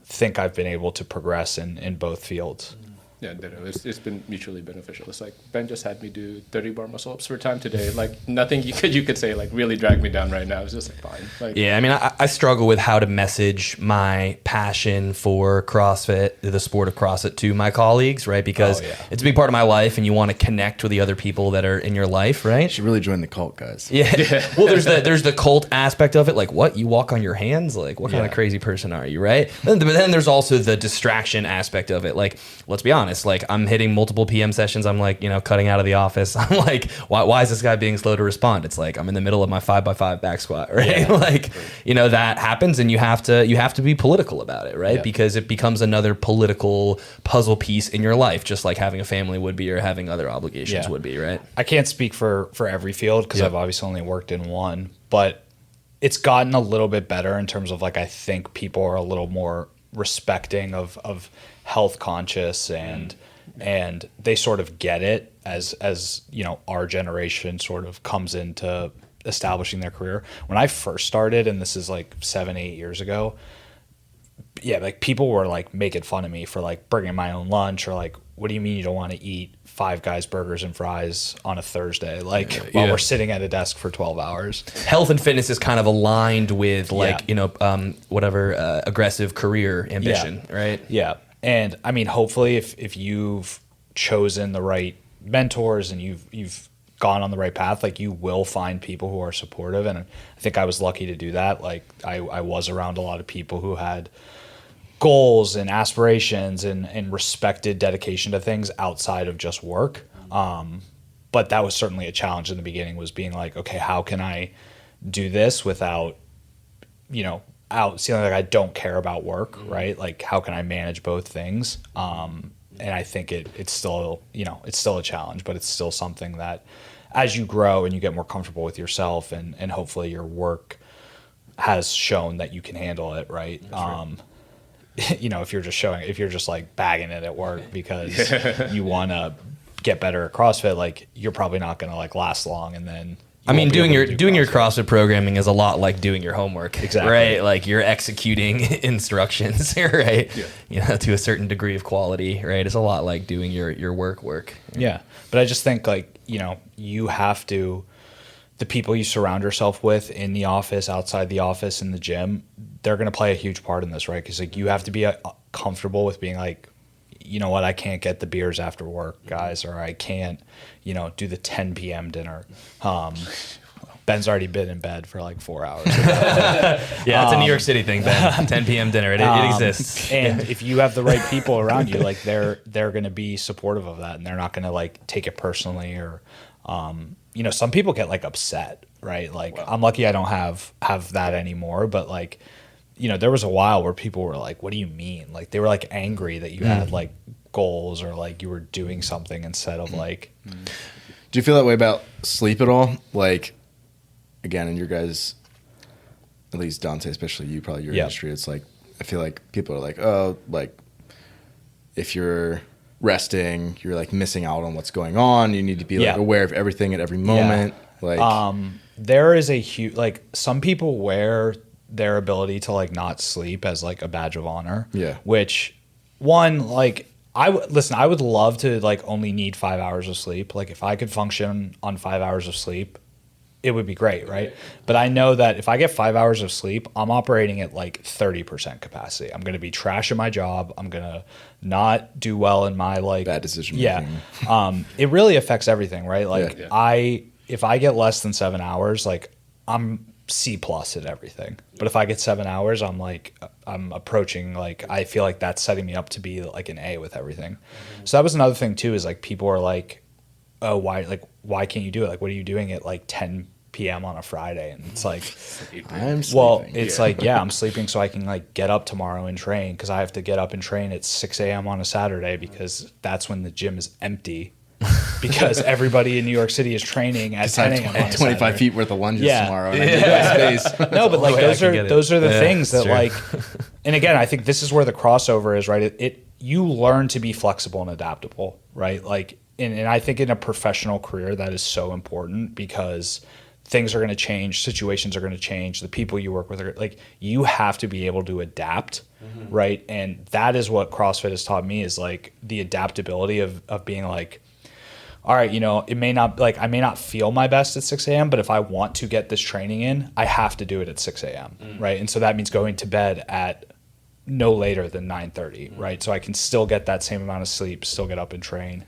think I've been able to progress in both fields. Yeah, it's been mutually beneficial. It's like Ben just had me do 30 bar muscle ups for time today. Like nothing you could say like really dragged me down right now. It's just like fine. Like, yeah, I mean, I struggle with how to message my passion for CrossFit, the sport of CrossFit, to my colleagues, right? Because it's a big part of my life, and you want to connect with the other people that are in your life, right? You should really join the cult, guys. Yeah. Well, there's the cult aspect of it. Like, what? You walk on your hands? Like, what kind of crazy person are you, right? But then there's also the distraction aspect of it. Like, let's be honest. honest. Like, I'm hitting multiple PM sessions. I'm like, cutting out of the office. I'm like, why is this guy being slow to respond? It's like, I'm in the middle of my 5x5 back squat, right? Yeah. That happens, and you have to be political about it, right? Yeah. Because it becomes another political puzzle piece in your life, just like having a family would be, or having other obligations would be, right? I can't speak for every field because I've obviously only worked in one, but it's gotten a little bit better in terms of, like, I think people are a little more respecting of health conscious, and they sort of get it as our generation sort of comes into establishing their career. When I first started, and this is like 7-8 years ago, like, people were like making fun of me for like bringing my own lunch, or like, what do you mean you don't want to eat Five Guys burgers and fries on a Thursday, while we're sitting at a desk for 12 hours? Health and fitness is kind of aligned with whatever aggressive career ambition, right? Yeah. And I mean, hopefully if you've chosen the right mentors and you've gone on the right path, like, you will find people who are supportive. And I think I was lucky to do that. Like, I was around a lot of people who had goals and aspirations and respected dedication to things outside of just work. But that was certainly a challenge in the beginning, was being like, okay, how can I do this without, out feeling like I don't care about work, right? Like, how can I manage both things? And I think it's still, it's still a challenge, but it's still something that, as you grow and you get more comfortable with yourself, and hopefully your work has shown that you can handle it, right? If you're just like bagging it at work because you want to get better at CrossFit, like, you're probably not going to like last long. And then doing your CrossFit programming is a lot like doing your homework, exactly, right? Like, you're executing instructions, right? Yeah. To a certain degree of quality, right? It's a lot like doing your work. Yeah, but I just think, like, you have to, the people you surround yourself with in the office, outside the office, in the gym, they're going to play a huge part in this, right? Because, like, you have to be comfortable with being like, you know what, I can't get the beers after work, guys, or I can't, do the 10 p.m. dinner. Ben's already been in bed for like 4 hours. Yeah, it's a New York City thing, Ben. 10 p.m. dinner, it exists. And if you have the right people around you, like, they're going to be supportive of that, and they're not going to like take it personally, or some people get like upset, right? Like, wow. I'm lucky I don't have that anymore, but like, there was a while where people were like, what do you mean? Like, they were like angry that you had like goals, or like you were doing something instead of like. Do you feel that way about sleep at all? Like, again, in your guys', at least Dante, especially you, probably your industry, it's like, I feel like people are like, oh, like, if you're resting, you're like missing out on what's going on. You need to be like aware of everything at every moment. Yeah. Like, there is a huge, like, some people wear their ability to like not sleep as like a badge of honor. Yeah. Which, one, like, I would love to like only need 5 hours of sleep. Like, if I could function on 5 hours of sleep, it would be great, right? But I know that if I get 5 hours of sleep, I'm operating at like 30% capacity. I'm going to be trash at my job. I'm going to not do well in my like bad decision making. Yeah. It really affects everything, right? Like, if I get less than 7 hours, like, I'm C+ at everything. But if I get 7 hours, I'm approaching, like, I feel like that's setting me up to be like an A with everything. So that was another thing too, is like, people are like, oh, why can't you do it? Like, what are you doing at like 10 p.m. on a Friday? And it's like, I'm sleeping. Well, it's like, I'm sleeping so I can like get up tomorrow and train, because I have to get up and train at 6 a.m. on a Saturday, because that's when the gym is empty. Because everybody in New York City is training at 10 a.m. on 25 feet worth of lunges tomorrow. And I need space. No, but like, those are the things that like, and again, I think this is where the crossover is, right? You learn to be flexible and adaptable, right? Like, and I think in a professional career, that is so important, because things are going to change, situations are going to change, the people you work with are like, you have to be able to adapt, right? And that is what CrossFit has taught me, is like the adaptability of being like, all right, it may not, like, I may not feel my best at 6 a.m., but if I want to get this training in, I have to do it at 6 a.m., right? And so that means going to bed at no later than 9:30, right? So I can still get that same amount of sleep, still get up and train.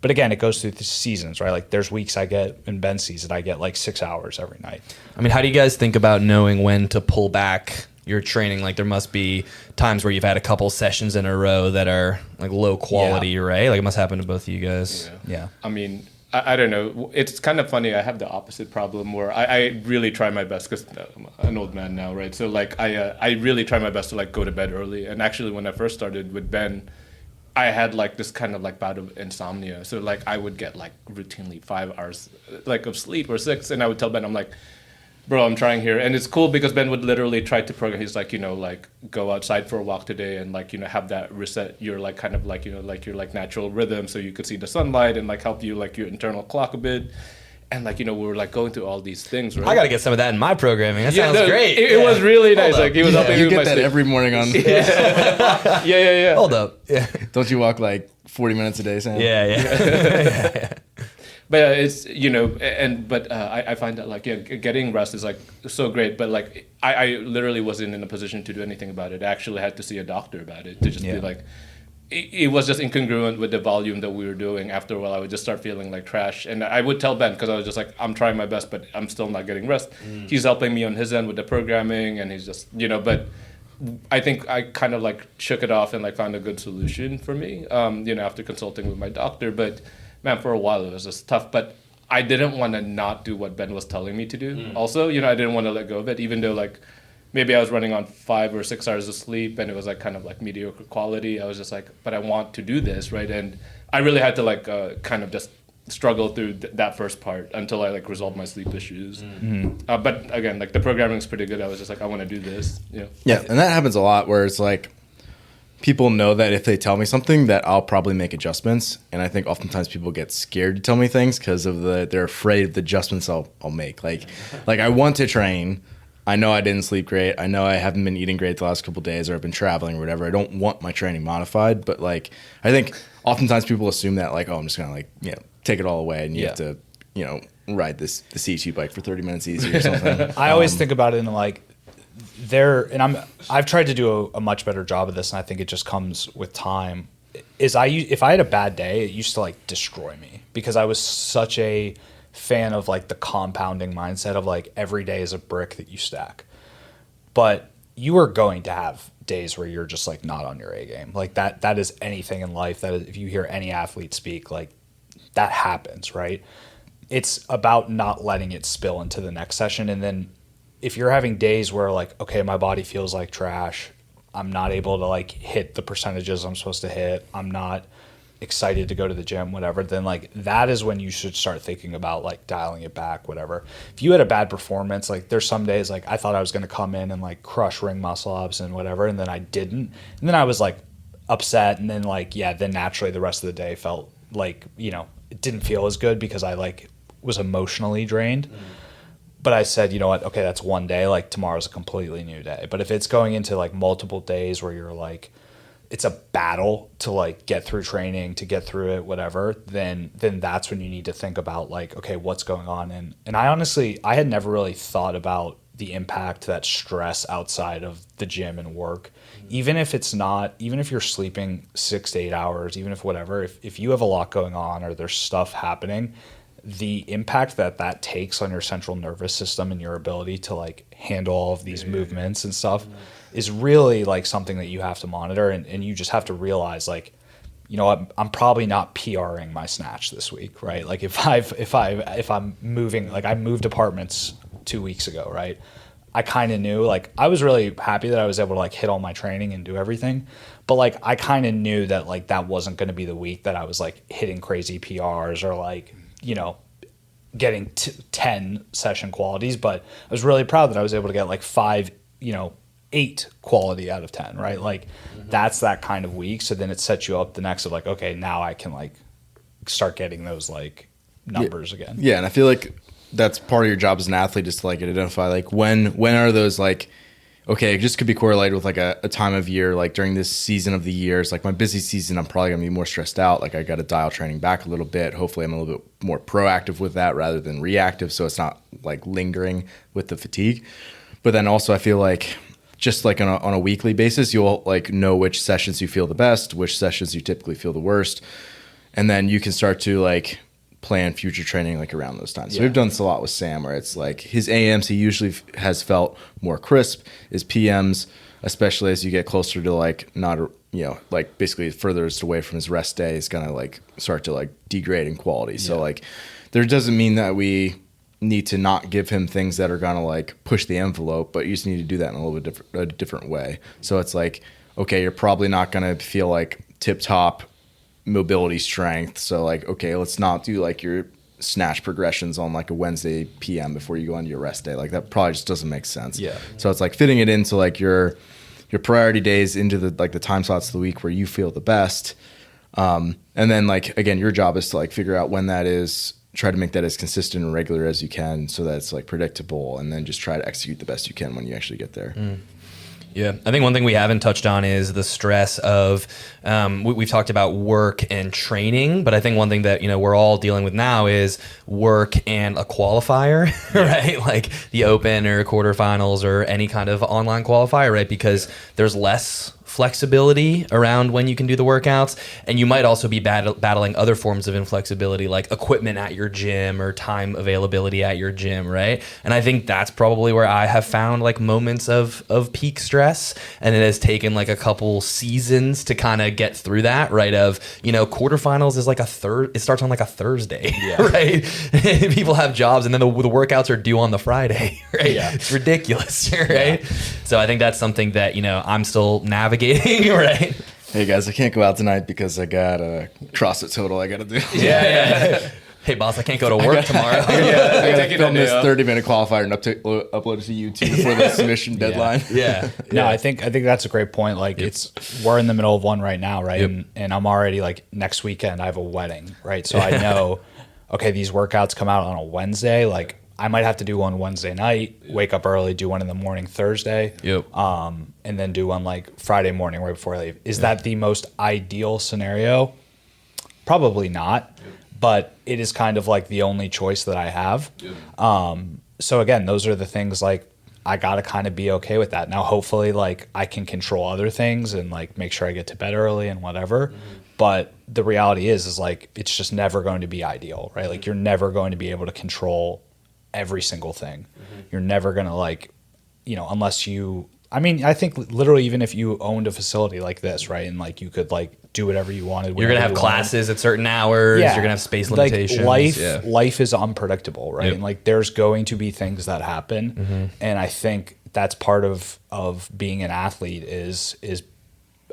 But again, it goes through the seasons, right? Like, there's weeks I get, in Ben's season, I get like 6 hours every night. I mean, how do you guys think about knowing when to pull back you're training, like there must be times where you've had a couple sessions in a row that are like low quality, right? Like it must happen to both of you guys. Yeah. I mean, I don't know. It's kind of funny. I have the opposite problem where I really try my best because I'm an old man now, right? So like I really try my best to like go to bed early. And actually, when I first started with Ben, I had like this kind of like bout of insomnia. So like I would get like routinely 5 hours like of sleep or 6, and I would tell Ben, I'm like, bro, I'm trying here. And it's cool because Ben would literally try to program. He's like, like go outside for a walk today and like, have that reset your like kind of like, like your like natural rhythm so you could see the sunlight and like help you like your internal clock a bit. And like, we were like going through all these things, right? I got to get some of that in my programming. That sounds great. It was really nice. Like he was helping me You with my get that sleep. every morning on. Yeah. Hold up. Yeah. Don't you walk like 40 minutes a day, Sam? Yeah. But it's but I find that like getting rest is like so great, but like I literally wasn't in a position to do anything about it. I actually had to see a doctor about it to just be like, it was just incongruent with the volume that we were doing. After a while, I would just start feeling like trash, and I would tell Ben because I was just like, I'm trying my best, but I'm still not getting rest. He's helping me on his end with the programming, and he's just but. I think I kind of like shook it off and like found a good solution for me, after consulting with my doctor. But man, for a while it was just tough. But I didn't want to not do what Ben was telling me to do. Also, I didn't want to let go of it, even though like maybe I was running on 5 or 6 hours of sleep and it was like kind of like mediocre quality. I was just like, but I want to do this, right? And I really had to like kind of just struggle through that first part until I like resolved my sleep issues. But again, like the programming is pretty good. I was just like, I want to do this. Yeah, and that happens a lot where it's like people know that if they tell me something that I'll probably make adjustments, and I think oftentimes people get scared to tell me things because of they're afraid of the adjustments I'll make. Like I want to train. I know I didn't sleep great. I know I haven't been eating great the last couple of days, or I've been traveling or whatever. I don't want my training modified, but like I think oftentimes people assume that like, oh, I'm just gonna like take it all away, and you have to ride the C2 bike for 30 minutes easy or something. I always think about it in like I've tried to do a much better job of this, and I think it just comes with time. If I had a bad day, it used to like destroy me because I was such a fan of like the compounding mindset of like every day is a brick that you stack. But you are going to have days where you're just like not on your A game. Like that is anything in life. That is, if you hear any athlete speak, like that happens, right? It's about not letting it spill into the next session. And then if you're having days where like, okay, my body feels like trash, I'm not able to like hit the percentages I'm supposed to hit, I'm not excited to go to the gym, whatever, then like that is when you should start thinking about like dialing it back, whatever. If you had a bad performance, like there's some days like I thought I was going to come in and like crush ring muscle ups and whatever, and then I didn't, and then I was like upset, and then like then naturally the rest of the day felt like it didn't feel as good because I like was emotionally drained. But I said, you know what, okay, that's one day, like tomorrow's a completely new day. But if it's going into like multiple days where you're like, it's a battle to like get through training, to get through it, whatever, then that's when you need to think about like, okay, what's going on? And I had never really thought about the impact that stress outside of the gym and work, even if you're sleeping 6 to 8 hours, even if whatever, if you have a lot going on or there's stuff happening, the impact that takes on your central nervous system and your ability to like handle all of these movements and stuff is really like something that you have to monitor, and you just have to realize like, I'm probably not PRing my snatch this week, right? Like if I'm moving, like I moved apartments 2 weeks ago, right? I kind of knew, like I was really happy that I was able to like hit all my training and do everything, but like I kind of knew that like that wasn't going to be the week that I was like hitting crazy PRs or like getting 10 session qualities. But I was really proud that I was able to get like 5, 8 quality out of 10, right? Like that's that kind of week. So then it sets you up the next of like, okay, now I can like start getting those like numbers again. Yeah, and I feel like that's part of your job as an athlete, is to like identify like when are those like, okay, it just could be correlated with like a time of year, like during this season of the year. It's like my busy season, I'm probably gonna be more stressed out. Like I got to dial training back a little bit. Hopefully I'm a little bit more proactive with that rather than reactive, so it's not like lingering with the fatigue. But then also I feel like just like on a weekly basis, you'll like know which sessions you feel the best, which sessions you typically feel the worst. And then you can start to like plan future training like around those times. So we've done this a lot with Sam, where it's like his AMs he usually has felt more crisp. His PMs, especially as you get closer to like not, like basically furthest away from his rest day, is gonna like start to like degrade in quality. So like there doesn't mean that we need to not give him things that are gonna like push the envelope, but you just need to do that in a little bit different way. So it's like, okay, you're probably not gonna feel like tip top mobility strength. So like, okay, let's not do like your snatch progressions on like a Wednesday PM before you go into your rest day. Like that probably just doesn't make sense. Yeah. So it's like fitting it into like your priority days into the like the time slots of the week where you feel the best. And then like, again, your job is to like figure out when that is, try to make that as consistent and regular as you can so that it's like predictable, and then just try to execute the best you can when you actually get there. Yeah, I think one thing we haven't touched on is the stress of, we've talked about work and training, but I think one thing that, we're all dealing with now is work and a qualifier, right? Like the Open or quarterfinals or any kind of online qualifier, right? Because there's less flexibility around when you can do the workouts, and you might also be battling other forms of inflexibility like equipment at your gym or time availability at your gym, right? And I think that's probably where I have found like moments of peak stress, and it has taken like a couple seasons to kind of get through that, right? Of, quarterfinals is like it starts on like a Thursday, right? People have jobs, and then the workouts are due on the Friday, right? Yeah. It's ridiculous, right? Yeah. So I think that's something that, I'm still navigating, right? Hey guys, I can't go out tonight because I got a CrossFit total I got to do. Yeah. Hey boss, I can't go to work tomorrow. I got to film this 30-minute qualifier and upload it to YouTube before the submission deadline. Yeah. No, I think that's a great point. Like we're in the middle of one right now, right? Yep. And I'm already like next weekend I have a wedding, right? So I know, okay, these workouts come out on a Wednesday. Like I might have to do one Wednesday night, wake up early, do one in the morning Thursday, and then do one like Friday morning right before I leave. Is that the most ideal scenario? Probably not, but it is kind of like the only choice that I have. So again, those are the things like I got to kind of be okay with that. Now, hopefully like I can control other things and like make sure I get to bed early and whatever. But the reality is like it's just never going to be ideal, right? Like you're never going to be able to control every single thing. You're never going to like, unless you, I think literally even if you owned a facility like this, right? And like you could like do whatever you wanted. You're going to have classes at certain hours. Yeah. You're going to have space limitations. Like life is unpredictable, right? And like there's going to be things that happen. And I think that's part of being an athlete is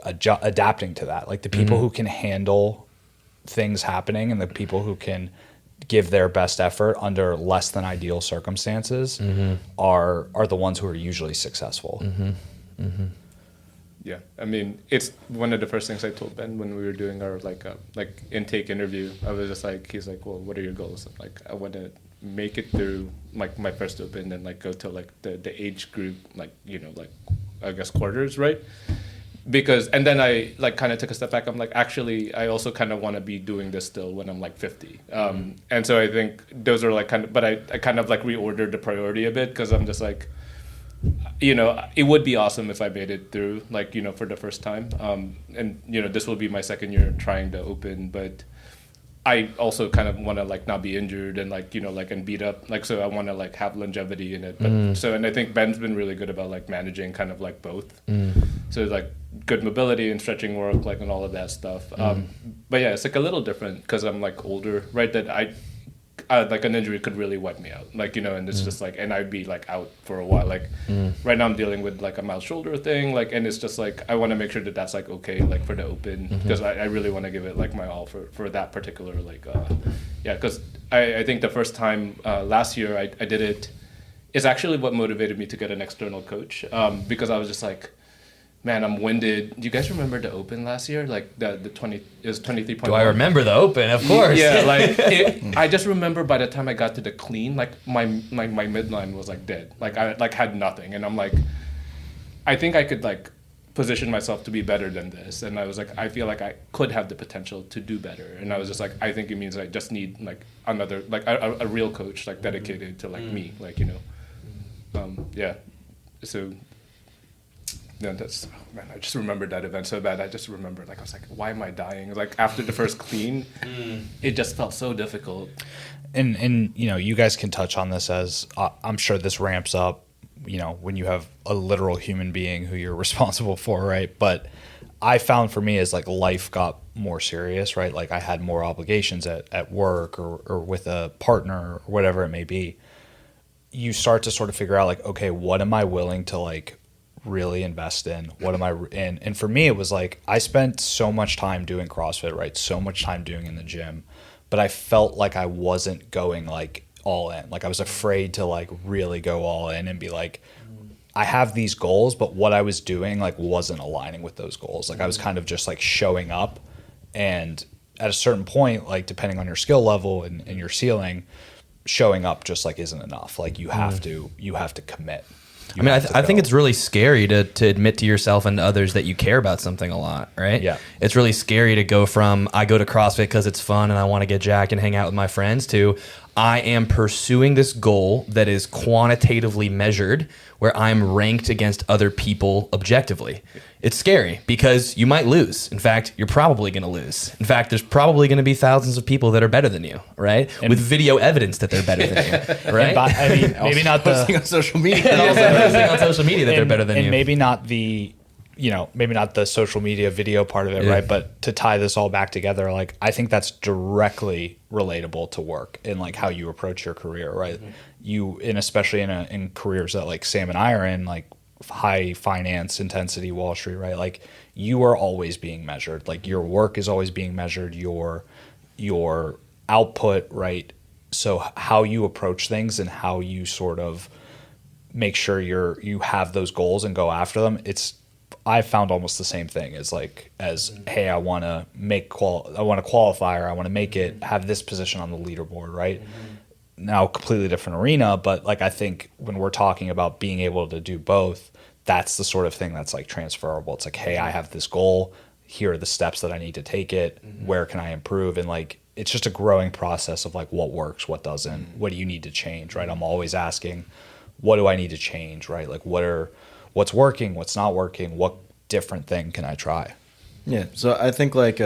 adapting to that. Like the people who can handle things happening and the people who can give their best effort under less than ideal circumstances are the ones who are usually successful. Yeah, I mean, it's one of the first things I told Ben when we were doing our like intake interview. I was just like, he's like, well, what are your goals? I'm like, I want to make it through like my first Open and like go to like the age group, like, like I guess quarters, right? Because, and then I like kind of took a step back. I'm like, actually, I also kind of want to be doing this still when I'm like 50. And so I think those are like kind of, but I kind of like reordered the priority a bit because I'm just like, it would be awesome if I made it through like, for the first time. And, this will be my second year trying to Open, but I also kind of want to like not be injured and like, and beat up. Like, so I want to like have longevity in it. But so, and I think Ben's been really good about like managing kind of like both. So like good mobility and stretching work, like, and all of that stuff. But yeah, it's like a little different because I'm like older, right? That I like an injury could really wipe me out, like, and it's just like, and I'd be like out for a while. Like right now I'm dealing with like a mild shoulder thing, like, and it's just like, I want to make sure that that's like okay, like for the Open, because I really want to give it like my all for that particular, like, because I think the first time last year I did it is actually what motivated me to get an external coach, because I was just like, man, I'm winded. Do you guys remember the Open last year? Like the 20, it was 23.1. Do I remember the Open? Of course. Yeah, like I just remember by the time I got to the clean, like my midline was like dead. Like I like had nothing, and I'm like, I think I could like position myself to be better than this. And I was like, I feel like I could have the potential to do better. And I was just like, I think it means I just need like another, like a real coach, like dedicated to like me, like, yeah. So No, that's man. I just remembered that event so bad. I just remembered, like, I was like, why am I dying? Like after the first clean, it just felt so difficult. And you know, you guys can touch on this as I'm sure this ramps up, you know, when you have a literal human being who you're responsible for, right? But I found for me as like life got more serious, right? Like I had more obligations at work or with a partner or whatever it may be. You start to sort of figure out like, okay, what am I willing to like really invest in? What am I in? And for me, it was like I spent so much time doing CrossFit, right? So much time doing in the gym, but I felt like I wasn't going like all in. Like I was afraid to like really go all in and be like, I have these goals, but what I was doing like wasn't aligning with those goals. Like I was kind of just like showing up, and at a certain point, like depending on your skill level and your ceiling, showing up just like isn't enough. Like you have to commit. I mean, I think it's really scary to admit to yourself and to others that you care about something a lot, right? Yeah. It's really scary to go from, I go to CrossFit because it's fun and I want to get jacked and hang out with my friends, to I am pursuing this goal that is quantitatively measured, where I'm ranked against other people objectively. It's scary because you might lose. In fact, you're probably going to lose. In fact, there's probably going to be thousands of people that are better than you, right? And with video evidence that they're better than you, right? I mean, maybe not Posting the on social media. And also posting on social media that they're better than and you. maybe not the, you know, maybe not the social media video part of it, Yeah. right? But to tie this all back together, like I think that's directly relatable to work and like how you approach your career, right? You, and especially in careers that like Sam and I are in, like high finance intensity Wall Street, right? Like you are always being measured. Like your work is always being measured, your output, right? So how you approach things and how you sort of make sure you have those goals and go after them. I found almost the same thing as hey, I want to qualify, or I want to make it, have this position on the leaderboard, right? Now, completely different arena, but like I think when we're talking about being able to do both, that's the sort of thing that's like transferable. It's like, hey, I have this goal. Here are the steps that I need to take it. Where can I improve? And like, it's just a growing process of like what works, what doesn't, what do you need to change, right? I'm always asking, what do I need to change, right? Like what's working, what's not working, what different thing can I try? Yeah. So I think like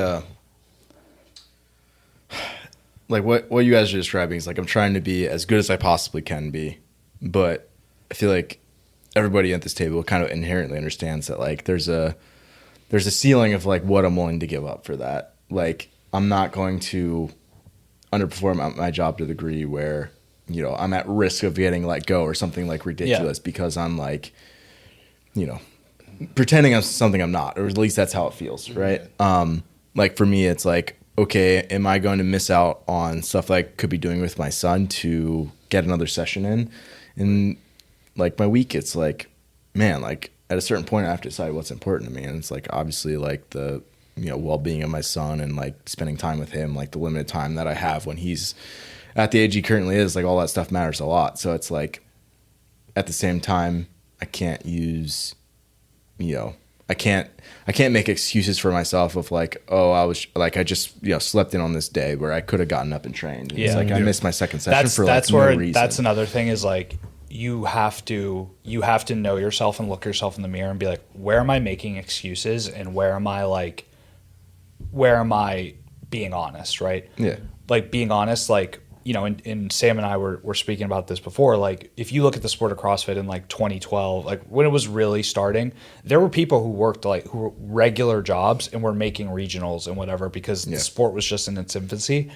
what you guys are describing is like I'm trying to be as good as I possibly can be, but I feel like everybody at this table kind of inherently understands that like there's a ceiling of like what I'm willing to give up for that. Like I'm not going to underperform at my job to the degree where, you know, I'm at risk of getting let go or something like ridiculous because I'm like, you know, pretending I'm something I'm not, or at least that's how it feels, right? Like for me, it's like, okay, am I going to miss out on stuff that I could be doing with my son to get another session in? And like my week, it's like, man, like at a certain point I have to decide what's important to me. And it's like, obviously like the, you know, well-being of my son and like spending time with him, like the limited time that I have when he's at the age he currently is, like all that stuff matters a lot. So it's like, at the same time, I can't use, you know, I can't make excuses for myself of like, oh, I just, you know, slept in on this day where I could have gotten up and trained. And it's like I missed my second session for like no reason. That's another thing is like you have to know yourself and look yourself in the mirror and be like, where am I making excuses and where am I being honest, right? Yeah. Like being honest, like, you know, and Sam and I were speaking about this before. Like, if you look at the sport of CrossFit in like 2012, like when it was really starting, there were people who worked who were regular jobs and were making regionals and whatever because the sport was just in its infancy.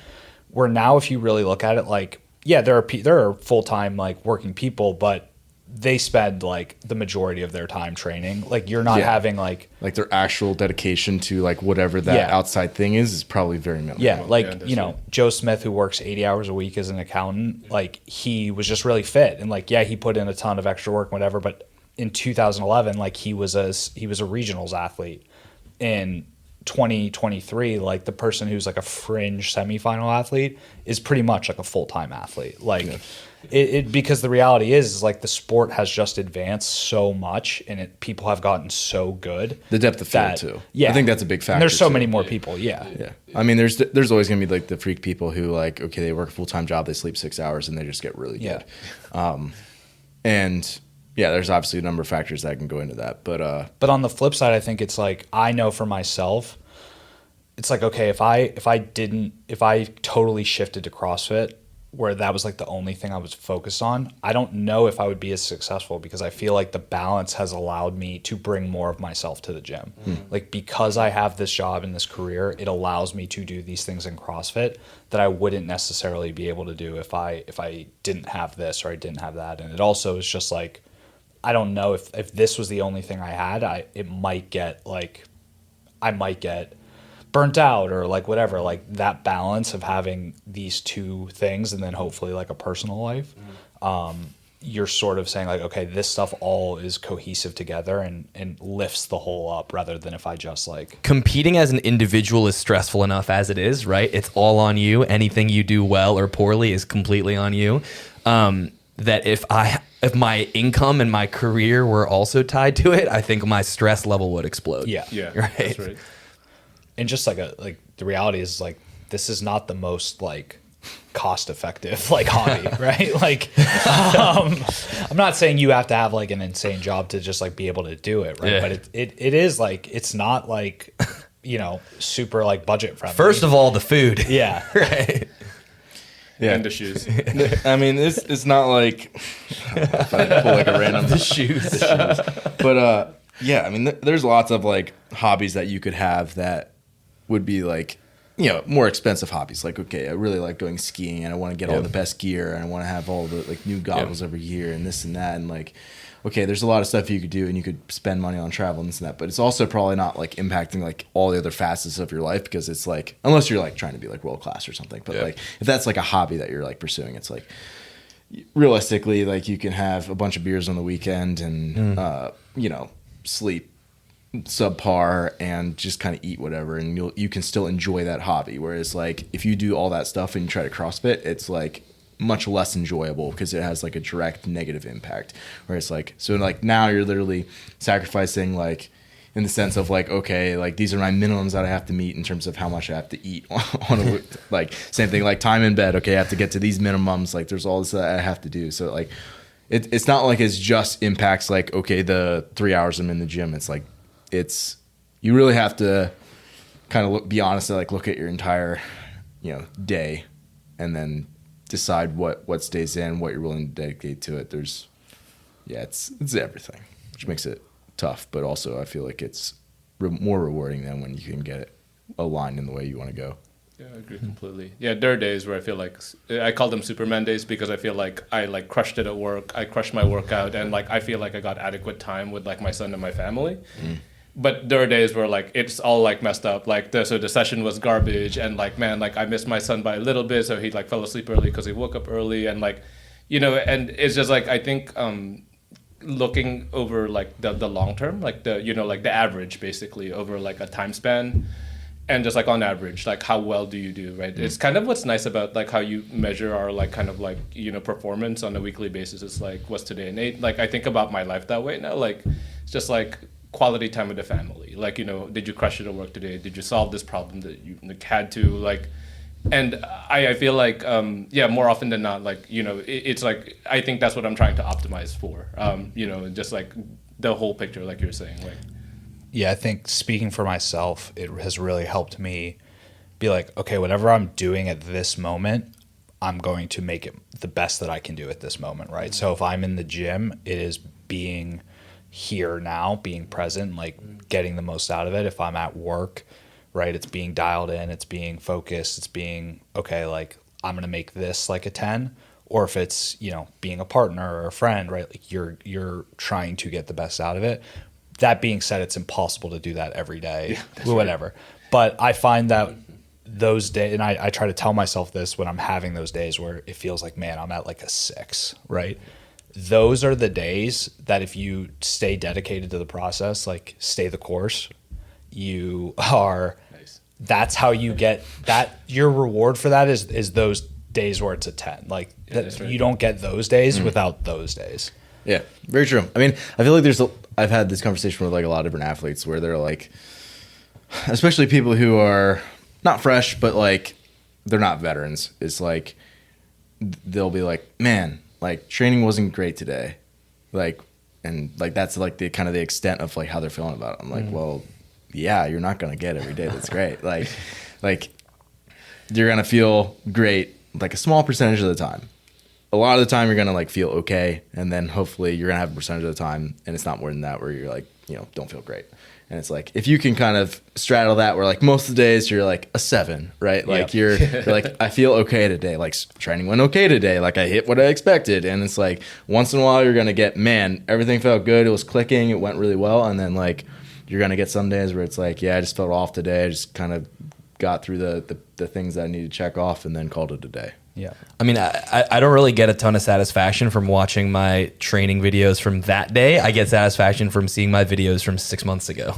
Where now, if you really look at it, like, yeah, there are full-time like working people, but they spend like the majority of their time training. Like you're not having like their actual dedication to like whatever that outside thing is probably very minimal. Yeah, like, you know, Joe Smith, who works 80 hours a week as an accountant, like he was just really fit and like, yeah, he put in a ton of extra work, whatever. But in 2011, like he was a regionals athlete. In 2023, like the person who's like a fringe semifinal athlete is pretty much like a full-time athlete. Like it because the reality is like the sport has just advanced so much and people have gotten so good. The depth of field too. Yeah. I think that's a big factor. And there's so many more people. Yeah. Yeah. I mean, there's always going to be like the freak people who like, okay, they work a full-time job, they sleep 6 hours and they just get really good. And yeah, there's obviously a number of factors that can go into that. But on the flip side, I think it's like, I know for myself, it's like, okay, if I totally shifted to CrossFit, where that was like the only thing I was focused on, I don't know if I would be as successful, because I feel like the balance has allowed me to bring more of myself to the gym. Like, because I have this job and this career, it allows me to do these things in CrossFit that I wouldn't necessarily be able to do if I didn't have this or I didn't have that. And it also is just like, I don't know if this was the only thing I had, I might get burnt out or like whatever. Like, that balance of having these two things and then hopefully like a personal life, you're sort of saying like, okay, this stuff all is cohesive together and lifts the whole up, rather than if I just like... Competing as an individual is stressful enough as it is, right? It's all on you. Anything you do well or poorly is completely on you. That if my income and my career were also tied to it, I think my stress level would explode. Yeah. Right. That's right. And just like the reality is like, this is not the most like cost effective like hobby, right? Like, I'm not saying you have to have like an insane job to just like be able to do it, right? Yeah. But it is like, it's not like, super like budget friendly. First of all, the food. Yeah. Right. Yeah. And the shoes. I mean, it's not like if I pull like a random The shoes. but yeah, I mean, there's lots of like hobbies that you could have that would be like, more expensive hobbies. Like, okay, I really like going skiing and I want to get all the best gear and I want to have all the like new goggles every year and this and that. And like, okay, there's a lot of stuff you could do and you could spend money on travel and this and that, but it's also probably not like impacting like all the other facets of your life, because it's like, unless you're like trying to be like world class or something, but like if that's like a hobby that you're like pursuing, it's like realistically, like you can have a bunch of beers on the weekend and, sleep subpar and just kind of eat whatever, and you can still enjoy that hobby. Whereas like if you do all that stuff and you try to CrossFit, it's like much less enjoyable because it has like a direct negative impact. Where it's like, so like now you're literally sacrificing like in the sense of like, okay, like these are my minimums that I have to meet in terms of how much I have to eat on a, like same thing, like time in bed. Okay, I have to get to these minimums. Like there's all this that I have to do. So like it's not like it's just impacts like, okay, the 3 hours I'm in the gym. It's like, you really have to kind of be honest and like look at your entire, day, and then decide what stays in, what you're willing to dedicate to it. It's everything, which makes it tough, but also I feel like it's more rewarding than when you can get it aligned in the way you want to go. Yeah, I agree completely. Yeah, there are days where I feel like I call them Superman days, because I feel like I like crushed it at work. I crushed my workout, and like I feel like I got adequate time with like my son and my family. But there are days where like it's all like messed up. Like so the session was garbage, and like man, like I missed my son by a little bit, so he like fell asleep early because he woke up early, and like, and it's just like I think looking over like the long term, like the like the average basically over like a time span, and just like on average, like how well do you do, right? It's kind of what's nice about like how you measure our like kind of like performance on a weekly basis. It's like, what's today and eight? Like I think about my life that way now. Like it's just like quality time with the family. Like, did you crush it at work today? Did you solve this problem that you like, had to like? And I feel like more often than not, like it's like I think that's what I'm trying to optimize for. Just like the whole picture, like you're saying, like. Yeah, I think speaking for myself, it has really helped me be like, okay, whatever I'm doing at this moment, I'm going to make it the best that I can do at this moment, right? So if I'm in the gym, it is being here now, being present, like getting the most out of it. If I'm at work, right, it's being dialed in, it's being focused, it's being, okay, like I'm going to make this like a 10. Or if it's, being a partner or a friend, right, like you're trying to get the best out of it. That being said, it's impossible to do that every day, whatever. Right. But I find that those days, and I try to tell myself this when I'm having those days where it feels like, man, I'm at like a 6, right? Those are the days that if you stay dedicated to the process, like stay the course, you are, nice. That's how you get that. Your reward for that is those days where it's a 10. Like right. You don't get those days without those days. Yeah, very true. I mean, I feel like I've had this conversation with like a lot of different athletes where they're like, especially people who are not fresh, but like they're not veterans. It's like, they'll be like, man, like training wasn't great today. Like And like, that's like the kind of the extent of like how they're feeling about it. I'm like, well, yeah, you're not going to get every day. That's great. Like you're going to feel great, like a small percentage of the time. A lot of the time you're going to like feel okay. And then hopefully you're going to have a percentage of the time, and it's not more than that, where you're like, you know, don't feel great. And it's like, if you can kind of straddle that, where like most of the days you're like a 7, right? Like you're like, I feel okay today. Like training went okay today. Like I hit what I expected. And it's like, once in a while you're going to get, man, everything felt good. It was clicking. It went really well. And then like, you're going to get some days where it's like, yeah, I just felt off today. I just kind of got through the things that I needed to check off and then called it a day. Yeah. I mean, I don't really get a ton of satisfaction from watching my training videos from that day. I get satisfaction from seeing my videos from 6 months ago,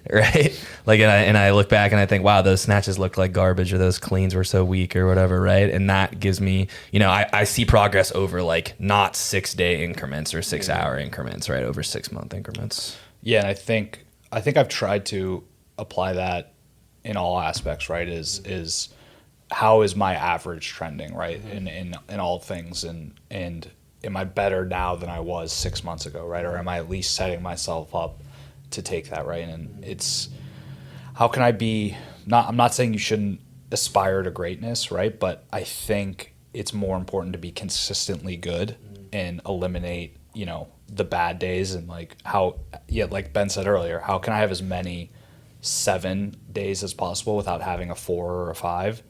right? Like, and I look back and I think, wow, those snatches looked like garbage, or those cleans were so weak, or whatever, right? And that gives me, you know, I see progress over like not 6-day increments or 6-hour increments, right? Over 6-month increments. Yeah, and I think I've tried to apply that in all aspects, right? Is how is my average trending, right? In all things, and am I better now than I was 6 months ago, right? Or am I at least setting myself up to take that, right? And it's, how can I be, I'm not saying you shouldn't aspire to greatness, right? But I think it's more important to be consistently good and eliminate, you know, the bad days. And like like Ben said earlier, how can I have as many 7 days as possible without having a 4 or a 5?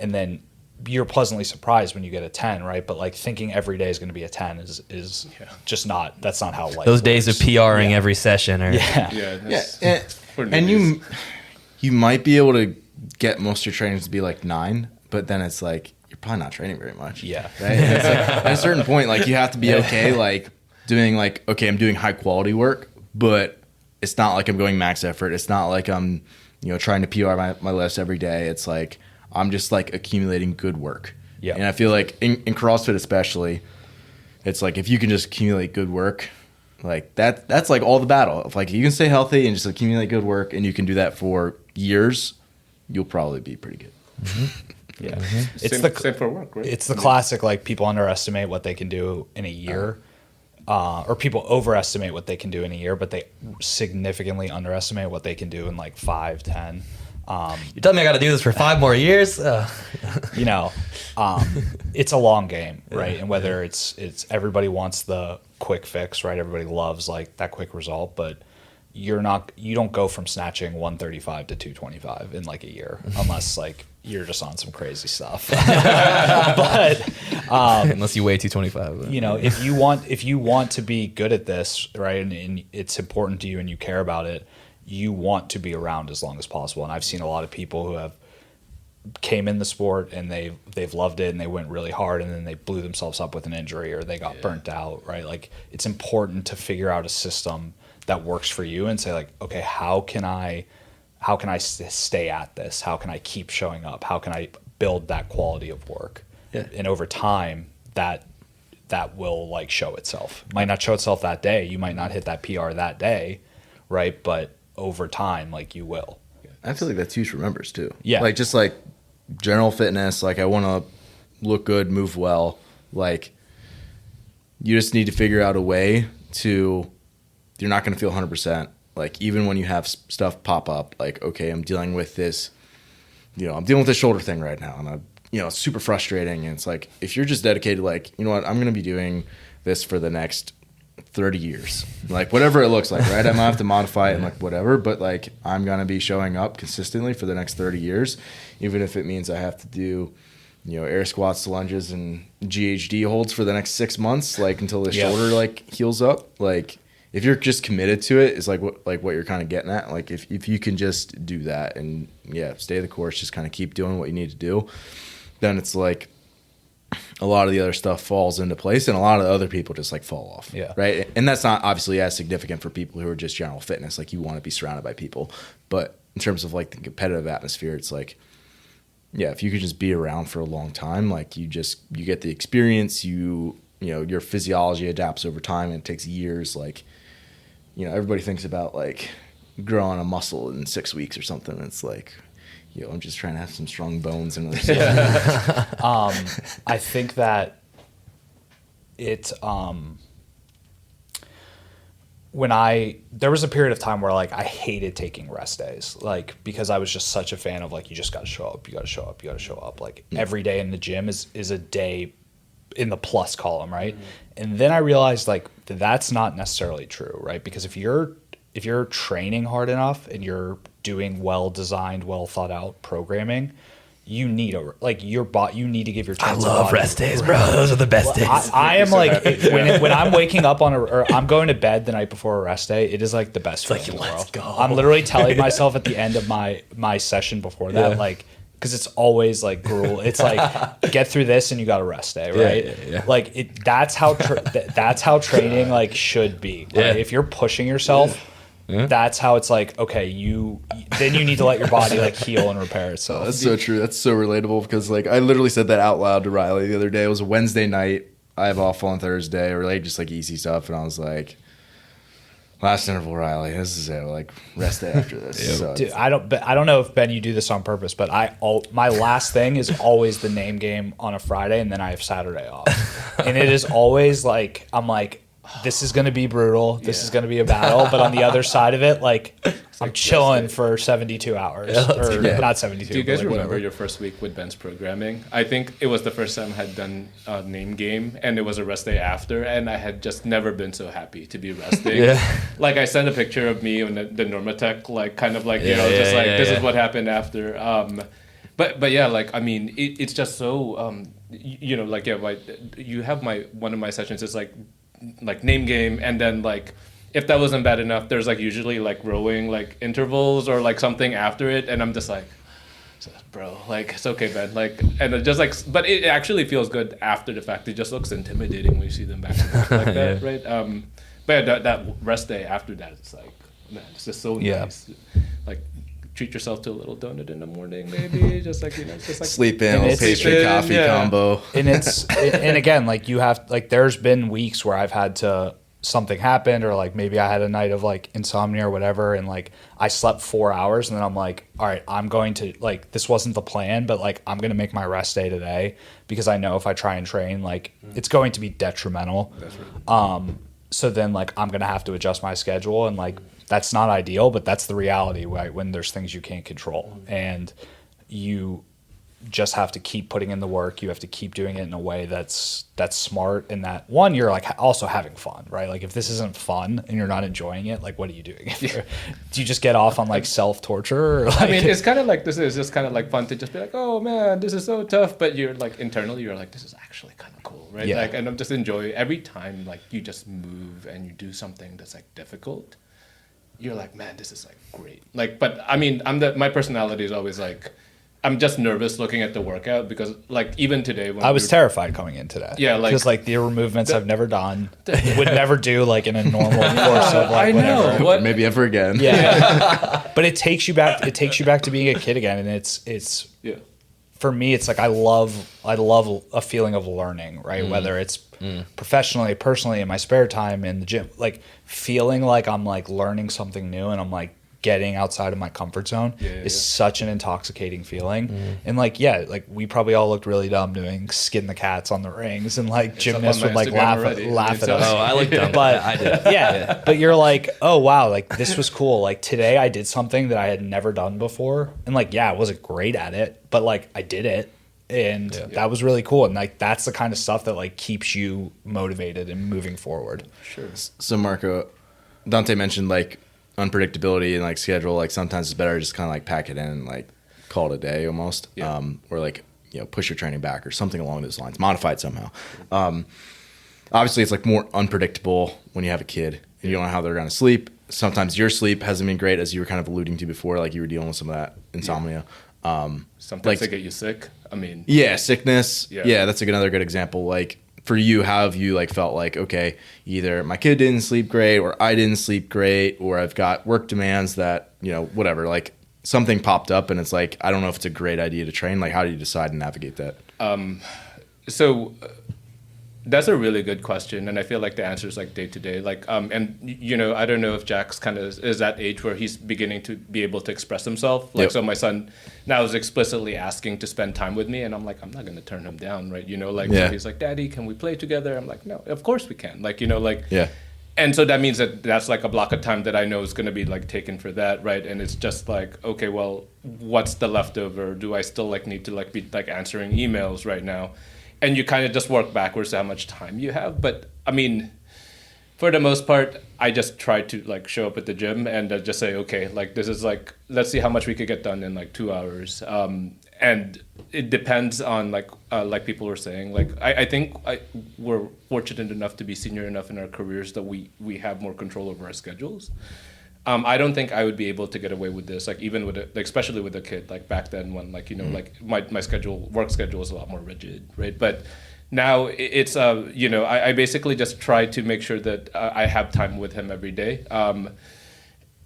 And then you're pleasantly surprised when you get a 10, right? But like thinking every day is going to be a 10 is just not, that's not how life Those works. days of PRing every session. Or, And you might be able to get most of your trainings to be like 9, but then it's like, you're probably not training very much. Yeah. Right? And it's like, at a certain point, like you have to be okay, like doing like, okay, I'm doing high quality work, but it's not like I'm going max effort. It's not like I'm, you know, trying to PR my lifts every day. It's like, I'm just like accumulating good work. Yeah. And I feel like in CrossFit especially, it's like if you can just accumulate good work, like that's like all the battle. If like you can stay healthy and just accumulate good work, and you can do that for years, you'll probably be pretty good. Yeah. It's same for work, right? It's the classic, like people underestimate what they can do in a year, or people overestimate what they can do in a year, but they significantly underestimate what they can do in like 5, 10. you tell me I got to do this for 5 more years? You know, it's a long game, right? And whether it's everybody wants the quick fix, right? Everybody loves like that quick result, but you don't go from snatching 135 to 225 in like a year, unless like you're just on some crazy stuff. But Unless you weigh 225. you know, if you want to be good at this, right, and it's important to you and you care about it, you want to be around as long as possible. And I've seen a lot of people who have came in the sport and they've loved it and they went really hard, and then they blew themselves up with an injury or they got burnt out, right? Like it's important to figure out a system that works for you and say like, okay, how can I stay at this? How can I keep showing up? How can I build that quality of work? Yeah. And over time that will like show itself. Might not show itself that day. You might not hit that PR that day, right? But over time, like you will. I feel like that's huge for members too. Yeah. Like just like general fitness, like I want to look good, move well. Like you just need to figure out a way to, you're not going to feel 100%. Like even when you have stuff pop up, like, okay, I'm dealing with this, you know, I'm dealing with this shoulder thing right now. And I'm, you know, it's super frustrating. And it's like, if you're just dedicated, like, you know what, I'm going to be doing this for the next 30 years, like whatever it looks like, right? I might have to modify it and like whatever, but like I'm gonna be showing up consistently for the next 30 years, even if it means I have to do, you know, air squats, lunges, and GHD holds for the next 6 months, like until the shoulder like heals up. Like if you're just committed to it, is like what you're kind of getting at. Like if you can just do that and stay the course, just kind of keep doing what you need to do, then it's like a lot of the other stuff falls into place, and a lot of the other people just like fall off. Yeah. Right. And that's not obviously as significant for people who are just general fitness. Like you want to be surrounded by people, but in terms of like the competitive atmosphere, it's like, if you could just be around for a long time, like you get the experience, you know, your physiology adapts over time, and it takes years. Like, you know, everybody thinks about like growing a muscle in 6 weeks or something. It's like, I'm just trying to have some strong bones and other stuff. I think that there was a period of time where like I hated taking rest days, like because I was just such a fan of like, you just got to show up, you got to show up, you got to show up. Like every day in the gym is a day in the plus column, right? And then I realized like that's not necessarily true, right? Because if you're training hard enough and you're doing well designed, well thought out programming, you need you need to give your time. I love rest days, bro. Those are the best days. I am like when I'm waking up or I'm going to bed the night before a rest day, it is like the best feeling in the world. Go. I'm literally telling myself at the end of my session before that, like, because it's always like gruel. It's like get through this and you got a rest day, right? Yeah. Like that's how training like should be. Right? Yeah. If you're pushing yourself. Yeah. That's how it's like, okay, then you need to let your body like heal and repair itself. That's so true. That's so relatable because like I literally said that out loud to Riley the other day. It was a Wednesday night. I have off on Thursday or like just like easy stuff. And I was like, last interval, Riley, this is it. Like rest day after this. Yep. So dude, I don't know if Ben, you do this on purpose, but my last thing is always the name game on a Friday and then I have Saturday off. And it is always like, I'm like, this is going to be brutal. This is going to be a battle. But on the other side of it, like I'm chilling for 72 hours. Not 72. Do you guys like remember whatever. your first week with Ben's programming? I think it was the first time I had done a name game, and it was a rest day after, and I had just never been so happy to be resting. Like I sent a picture of me on the Normatech, like kind of like, this is what happened after. But yeah, like, I mean, it's just so, like, you have one of my sessions is like name game, and then like if that wasn't bad enough, there's like usually like rowing like intervals or like something after it, and I'm just like, bro, like it's okay, Ben, like, and it just like, but it actually feels good after the fact. It just looks intimidating when you see them back to back like that, right? But yeah, that rest day after that, it's like, man, it's just so nice. Like treat yourself to a little donut in the morning, maybe just like, just like sleep in, little pastry coffee combo. And and again, like you have, like there's been weeks where I've had to, something happened or like maybe I had a night of like insomnia or whatever, and like I slept 4 hours and then I'm like, all right, I'm going to, like, this wasn't the plan, but like I'm going to make my rest day today because I know if I try and train, like it's going to be detrimental. That's right. So then like I'm going to have to adjust my schedule, and like that's not ideal, but that's the reality, right? When there's things you can't control, and you just have to keep putting in the work. You have to keep doing it in a way that's smart, and that one, you're like also having fun, right? Like if this isn't fun and you're not enjoying it, like what are you doing? Do you just get off on like self-torture? Or like, I mean, it's kind of like, this is just kind of like fun to just be like, oh man, this is so tough, but you're like internally you're like, this is actually kind of cool, right? Like, and I'm just enjoying every time like you just move and you do something that's like difficult. You're like, man, this is like great. Like, but I mean, my personality is always like, I'm just nervous looking at the workout because like even today when I was terrified coming in today. Yeah, like because like there were movements I've never done, would never do like in a normal course of like I know. whatever. What? Maybe ever again. Yeah. But it takes you back. It takes you back to being a kid again, and it's for me, it's like I love a feeling of learning, right? Whether it's professionally, personally, in my spare time, in the gym, like feeling like I'm like learning something new, and I'm like getting outside of my comfort zone is such an intoxicating feeling. And like, like we probably all looked really dumb doing skin the cats on the rings, and like gymnasts would like laugh at us. Oh, I looked dumb, but I did. But you're like, oh wow, like this was cool. Like today I did something that I had never done before, and like, I wasn't great at it, but like I did it, and that was really cool. And like that's the kind of stuff that like keeps you motivated and moving forward. Sure. So Marco, Dante mentioned like unpredictability and like schedule. Like sometimes it's better to just kind of like pack it in and like call it a day almost. Or like, push your training back or something along those lines, modify it somehow. Obviously it's like more unpredictable when you have a kid and you don't know how they're going to sleep. Sometimes your sleep hasn't been great, as you were kind of alluding to before, like you were dealing with some of that insomnia. Sometimes like, they get you sick. I mean, sickness. Yeah, that's another good example. Like for you, how have you like felt like, okay, either my kid didn't sleep great or I didn't sleep great, or I've got work demands that, whatever, like something popped up and it's like, I don't know if it's a great idea to train. Like, how do you decide and navigate that? So that's a really good question, and I feel like the answer is like day to day. Like, and I don't know if Jack's kind of is that age where he's beginning to be able to express himself. Like, so my son now is explicitly asking to spend time with me, and I'm like, I'm not going to turn him down, right? So he's like, Daddy, can we play together? I'm like, no, of course we can. Like, And so that means that that's like a block of time that I know is going to be like taken for that, right? And it's just like, okay, well, what's the leftover? Do I still like need to like be like answering emails right now? And you kind of just work backwards to how much time you have. But I mean, for the most part, I just try to like show up at the gym and just say, okay, like this is like, let's see how much we could get done in like 2 hours. And it depends on like people were saying, like I think we're fortunate enough to be senior enough in our careers that we have more control over our schedules. I don't think I would be able to get away with this, like even with like, especially with a kid, like back then when like, you know, like my work schedule was a lot more rigid, right? But now it's, you know, I basically just try to make sure that I have time with him every day.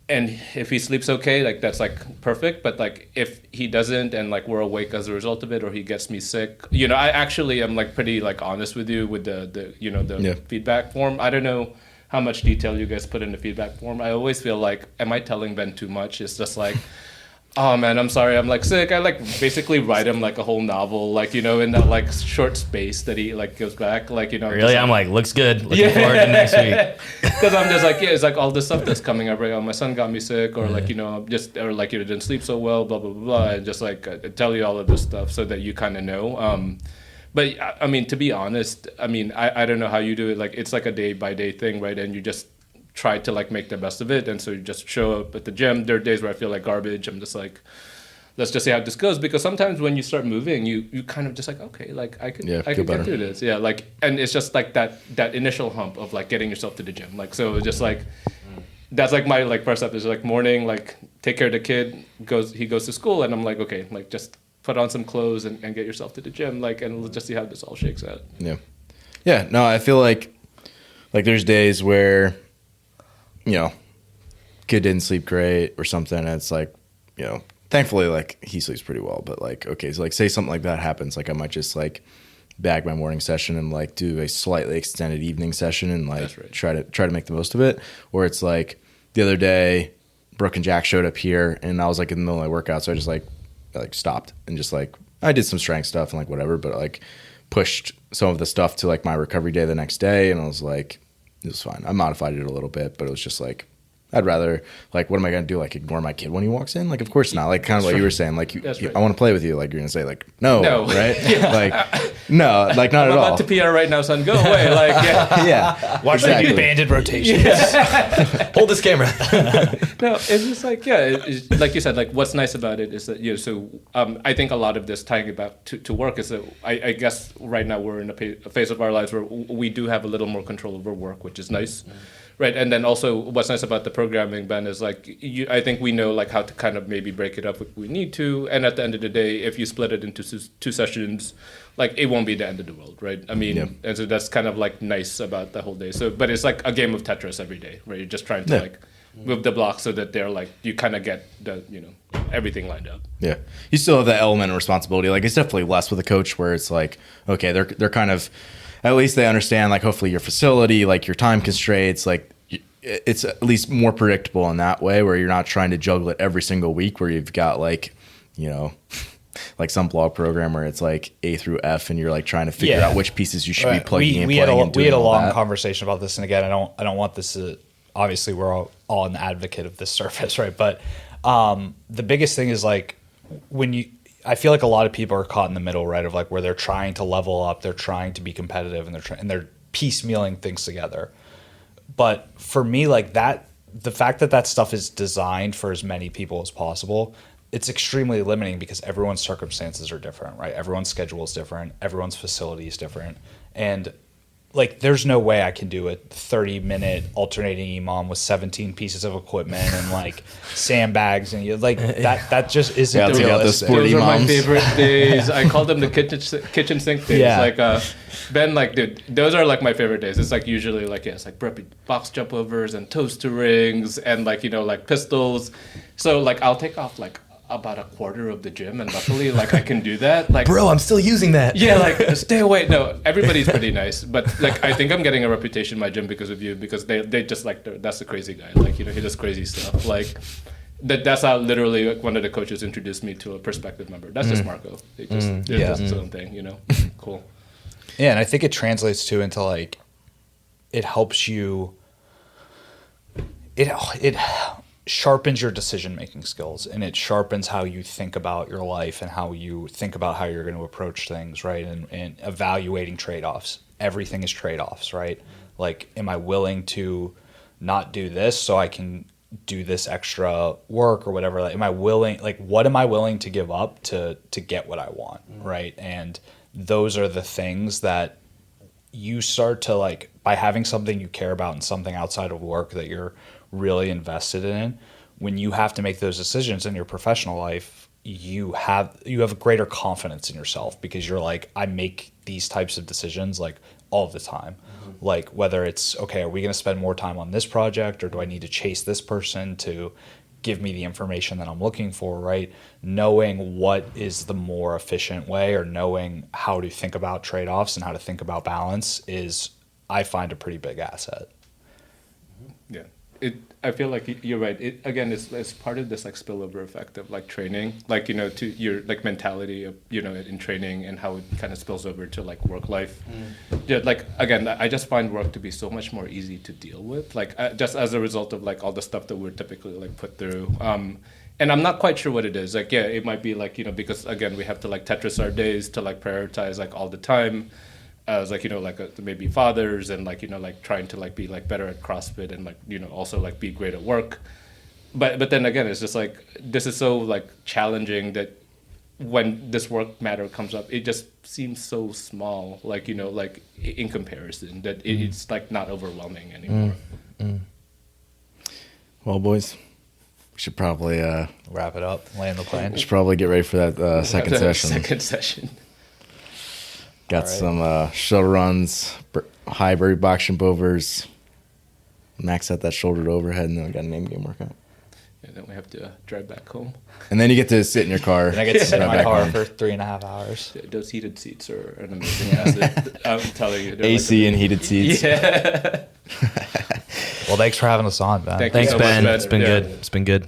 And if he sleeps okay, like that's like perfect. But like if he doesn't and like we're awake as a result of it, or he gets me sick, you know, I actually am like pretty like honest with you with the you know, the feedback form. I don't know how much detail you guys put in the feedback form. I always feel like, am I telling Ben too much? It's just like, oh man, I'm sorry, I'm like sick. I like basically write him like a whole novel, like, you know, in that like short space that he like goes back, like, you know. Really, I'm like, looks good. Looking forward to next week. Because I'm just like, yeah, it's like all this stuff that's coming up. Right, oh, my son got me sick, or like, you know, just or like, you know, didn't sleep so well, blah blah blah blah, and just like tell you all of this stuff so that you kind of know. But I mean, to be honest, I mean, I don't know how you do it. Like, it's like a day by day thing, right? And you just try to like make the best of it, and so you just show up at the gym. There are days where I feel like garbage. I'm just like, let's just see how this goes, because sometimes when you start moving, you kind of just like, okay, like I could get through this, yeah, like, and it's just like that initial hump of like getting yourself to the gym, like, so it's just like that's like my like first step is like morning, like take care of the kid, he goes to school, and I'm like, okay, like just put on some clothes and get yourself to the gym, like, and let's just see how this all shakes out. Yeah, no, I feel like there's days where, you know, kid didn't sleep great or something, and it's like, you know, thankfully, like, he sleeps pretty well, but like, okay, so like say something like that happens, like I might just like bag my morning session and like do a slightly extended evening session and like try to make the most of it. Or it's like the other day, Brooke and Jack showed up here and I was like in the middle of my workout, so I just like stopped and just like I did some strength stuff and like whatever, but like pushed some of the stuff to like my recovery day the next day, and I was like, it was fine. I modified it a little bit, but it was just like, I'd rather, like, what am I going to do? Like, ignore my kid when he walks in? Like, of course not. Like, kind of what you were saying. Like, I want to play with you. Like, you're going to say, like, no. Right? Like, no, like, not at all. I'm about to PR right now, son. Go away. Like, yeah. Watch exactly. Like banded rotations. Hold this camera. No, it's just like, yeah, it's, like you said, like, what's nice about it is that, you know, so I think a lot of this tying it back to work is that I guess right now we're in a phase of our lives where we do have a little more control over work, which is nice. Right, and then also what's nice about the programming, Ben, is like I think we know like how to kind of maybe break it up if we need to, and at the end of the day, if you split it into two sessions, like it won't be the end of the world, right? I mean, and so that's kind of like nice about the whole day. So, but it's like a game of Tetris every day, right? You're just trying to like move the blocks so that they're like you kind of get the everything lined up. Yeah, you still have that element of responsibility. Like it's definitely less with a coach where it's like, okay, they're kind of. At least they understand, like, hopefully your facility, like your time constraints, like it's at least more predictable in that way where you're not trying to juggle it every single week where you've got like, you know, like some blog program where it's like A through F and you're like trying to figure out which pieces you should be plugging in. We had a long conversation about this. And again, I don't want this to, obviously we're all an advocate of this service, right? But the biggest thing is like I feel like a lot of people are caught in the middle, right? Of like where they're trying to level up, they're trying to be competitive, and they're piecemealing things together. But for me, like that, the fact that stuff is designed for as many people as possible, it's extremely limiting because everyone's circumstances are different, right? Everyone's schedule is different, everyone's facility is different, and like there's no way I can do a 30-minute alternating EMOM with 17 pieces of equipment and like sandbags and like that just isn't realistic. Those are my favorite days. I call them the kitchen sink days. Yeah. Like Ben, like dude, those are like my favorite days. It's like usually like it's like burpee box jump overs and toaster rings and like like pistols. So like I'll take off like about a quarter of the gym, and luckily like I can do that. Like, bro, I'm still using that. Yeah, like stay away. No, everybody's pretty nice, but like I think I'm getting a reputation in my gym because of you, because they just like that's the crazy guy. Like he does crazy stuff. Like that's how literally like, one of the coaches introduced me to a prospective member. That's just Marco. They just does his own thing. Cool. Yeah, and I think it translates into like it helps you it sharpens your decision-making skills, and it sharpens how you think about your life and how you think about how you're going to approach things, right? And evaluating trade-offs. Everything is trade-offs, right? Like, am I willing to not do this so I can do this extra work or whatever? Like, what am I willing to give up to get what I want, right? And those are the things that you start to, like, by having something you care about and something outside of work that you're really invested in, when you have to make those decisions in your professional life, you have a greater confidence in yourself, because you're like, I make these types of decisions like all the time. Like, whether it's, okay, are we going to spend more time on this project, or do I need to chase this person to give me the information that I'm looking for, right? Knowing what is the more efficient way, or knowing how to think about trade-offs and how to think about balance is, I find, a pretty big asset. Yeah. I feel like you're right. It's part of this like spillover effect of like training, like, you know, to your like mentality of, you know, in training, and how it kind of spills over to like work life. Yeah, like, again, I just find work to be so much more easy to deal with, like just as a result of like all the stuff that we're typically like put through. And I'm not quite sure what it is. Like, yeah, it might be like, you know, because again, we have to like Tetris our days to like prioritize like all the time. As like, you know, like maybe fathers, and like, you know, like trying to like be like better at CrossFit, and like, you know, also like be great at work. But then again, it's just like, this is so like challenging that when this work matter comes up, it just seems so small, like, you know, like in comparison, that it's like not overwhelming anymore. Well, boys, we should probably Wrap it up, land the plane. we should probably get ready for that second session. Second session. Got some shuttle runs, high burpee box jump overs, max out that shoulder to overhead, and then we got a name game workout. And then we have to drive back home. And then you get to sit in your car. And I get to sit in drive my back car home. for 3.5 hours. Those heated seats are an amazing asset. I'm telling you. AC and heated seats. Yeah. Well, thanks for having us on, man. Thank you Thanks, so much, Ben. Ben. It's been Yeah. good. It's been good.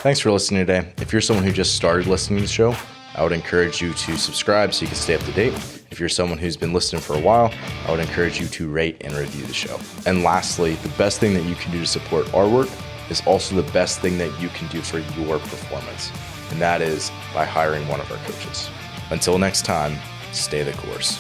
Thanks for listening today. If you're someone who just started listening to the show, I would encourage you to subscribe so you can stay up to date. If you're someone who's been listening for a while, I would encourage you to rate and review the show. And lastly, the best thing that you can do to support our work is also the best thing that you can do for your performance. And that is by hiring one of our coaches. Until next time, stay the course.